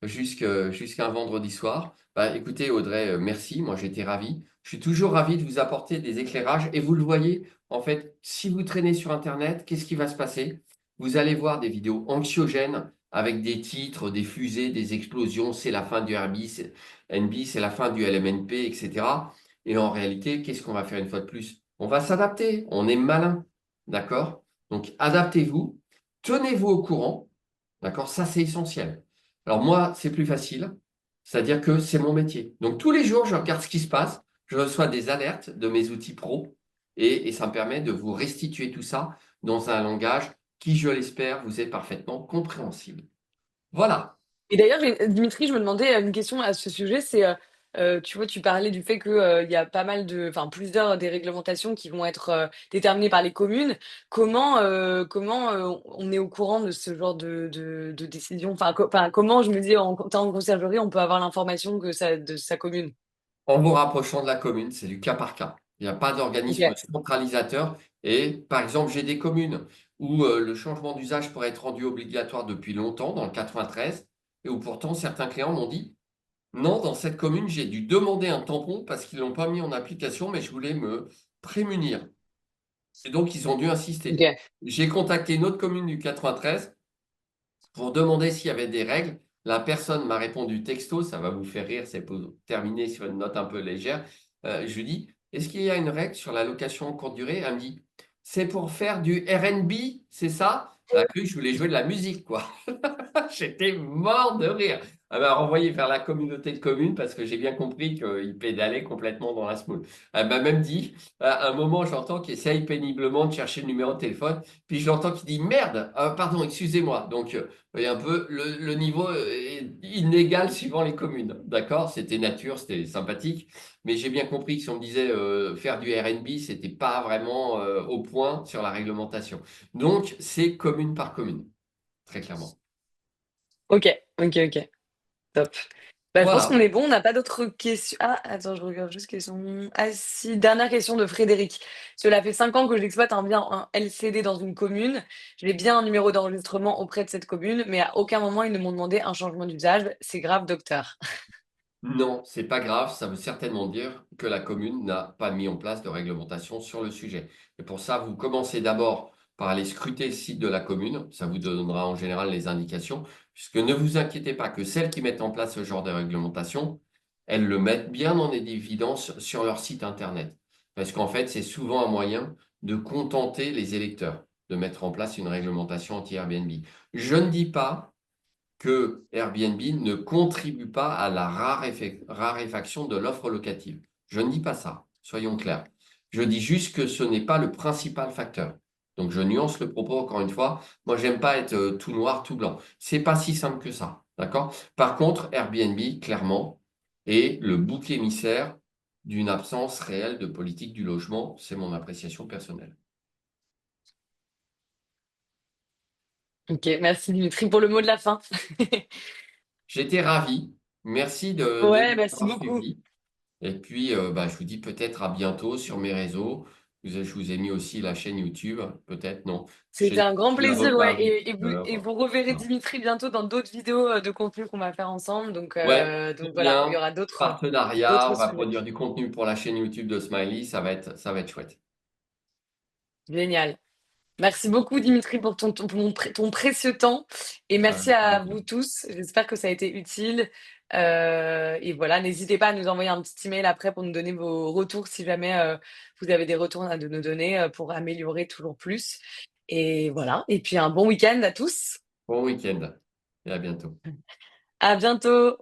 Speaker 2: jusqu'à un vendredi soir. Bah, écoutez, Audrey, merci. Moi, j'étais ravi. Je suis toujours ravi de vous apporter des éclairages. Et vous le voyez, en fait, si vous traînez sur Internet, qu'est-ce qui va se passer? Vous allez voir des vidéos anxiogènes avec des titres, des fusées, des explosions. C'est la fin du NB, c'est la fin du LMNP, etc. Et en réalité, qu'est-ce qu'on va faire une fois de plus? On va s'adapter. On est malin. D'accord? Donc, adaptez-vous. Tenez-vous au courant, d'accord? Ça, c'est essentiel. Alors moi, c'est plus facile, c'est-à-dire que c'est mon métier. Donc tous les jours, je regarde ce qui se passe, je reçois des alertes de mes outils pro et ça me permet de vous restituer tout ça dans un langage qui, je l'espère, vous est parfaitement compréhensible. Voilà.
Speaker 1: Et d'ailleurs, Dimitri, je me demandais une question à ce sujet, tu vois, tu parlais du fait que, il y a pas mal enfin, plusieurs des réglementations qui vont être, déterminées par les communes. Comment, on est au courant de ce genre de décision? Enfin, comment, je me dis, en tant que conciergerie, on peut avoir l'information de sa commune?
Speaker 2: En vous rapprochant de la commune, c'est du cas par cas. Il n'y a pas d'organisme
Speaker 1: OK.
Speaker 2: centralisateur. Et par exemple, j'ai des communes où le changement d'usage pourrait être rendu obligatoire depuis longtemps, dans le 93, et où pourtant certains clients m'ont dit, non, dans cette commune, j'ai dû demander un tampon parce qu'ils ne l'ont pas mis en application, mais je voulais me prémunir. Et donc, ils ont dû insister.
Speaker 1: OK.
Speaker 2: J'ai contacté une autre commune du 93 pour demander s'il y avait des règles La personne m'a répondu texto, ça va vous faire rire, c'est pour terminer sur une note un peu légère. Je lui dis, est-ce qu'il y a une règle sur la location courte durée? Elle me dit, c'est pour faire du R&B, c'est ça? Elle a cru que je voulais jouer de la musique, quoi. J'étais mort de rire. Elle m'a renvoyé vers la communauté de communes parce que j'ai bien compris qu'il pédalait complètement dans la semoule. Elle m'a même dit, à un moment, j'entends qu'il essaye péniblement de chercher le numéro de téléphone, puis je l'entends qui dit merde, pardon, excusez-moi. Donc, vous voyez un peu, le niveau est inégal suivant les communes. D'accord? C'était nature, c'était sympathique, mais j'ai bien compris que si on me disait faire du R&B, c'était pas vraiment au point sur la réglementation. Donc, c'est commune par commune, très clairement.
Speaker 1: Ok, ok, ok. Top. Bah, je pense qu'on
Speaker 2: Voilà.
Speaker 1: est bon, on n'a pas d'autres questions. Ah, attends, je regarde juste question. Ah si, dernière question de Frédéric. Cela fait 5 ans que j'exploite un bien, un LCD dans une commune. J'ai bien un numéro d'enregistrement auprès de cette commune, mais à aucun moment ils ne m'ont demandé un changement d'usage. C'est grave, docteur.
Speaker 2: Non, c'est pas grave, ça veut certainement dire que la commune n'a pas mis en place de réglementation sur le sujet. Et pour ça, vous commencez d'abord par aller scruter le site de la commune, ça vous donnera en général les indications, puisque ne vous inquiétez pas que celles qui mettent en place ce genre de réglementation, elles le mettent bien en évidence sur leur site internet. Parce qu'en fait, c'est souvent un moyen de contenter les électeurs, de mettre en place une réglementation anti-Airbnb. Je ne dis pas que Airbnb ne contribue pas à la raréfaction de l'offre locative. Je ne dis pas ça, soyons clairs. Je dis juste que ce n'est pas le principal facteur. Donc je nuance le propos encore une fois. Moi, j'aime pas être tout noir, tout blanc. C'est pas si simple que ça, d'accord? Par contre, Airbnb, clairement, est le bouc émissaire d'une absence réelle de politique du logement. C'est mon appréciation personnelle.
Speaker 1: Ok, merci Dimitri pour le mot de la fin.
Speaker 2: J'étais ravi. Merci de
Speaker 1: Ouais, merci
Speaker 2: m'avoir
Speaker 1: beaucoup.
Speaker 2: suivi. Et puis, bah, je vous dis peut-être à bientôt sur mes réseaux. Je vous ai mis aussi la chaîne YouTube, peut-être, non.
Speaker 1: C'était
Speaker 2: Chaîne
Speaker 1: un grand
Speaker 2: YouTube,
Speaker 1: plaisir, ouais.
Speaker 2: Avocat
Speaker 1: Et
Speaker 2: agriculteur.
Speaker 1: vous reverrez
Speaker 2: Voilà.
Speaker 1: Dimitri bientôt dans d'autres vidéos de contenu qu'on va faire ensemble.
Speaker 2: Ouais,
Speaker 1: Donc
Speaker 2: très
Speaker 1: voilà, il y
Speaker 2: bien.
Speaker 1: aura
Speaker 2: Partenariat,
Speaker 1: d'autres
Speaker 2: on va
Speaker 1: sujets.
Speaker 2: produire du contenu pour la chaîne YouTube de Smiley, ça va être chouette.
Speaker 1: Génial. Merci beaucoup, Dimitri, pour ton précieux temps. Et merci
Speaker 2: Avec
Speaker 1: à
Speaker 2: plaisir.
Speaker 1: vous tous. J'espère que ça a été utile. Et voilà, n'hésitez pas à nous envoyer un petit email après pour nous donner vos retours si jamais vous avez des retours à nous donner pour améliorer toujours plus. Et voilà. Et puis un bon week-end à tous.
Speaker 2: Bon week-end et à bientôt.
Speaker 1: À bientôt.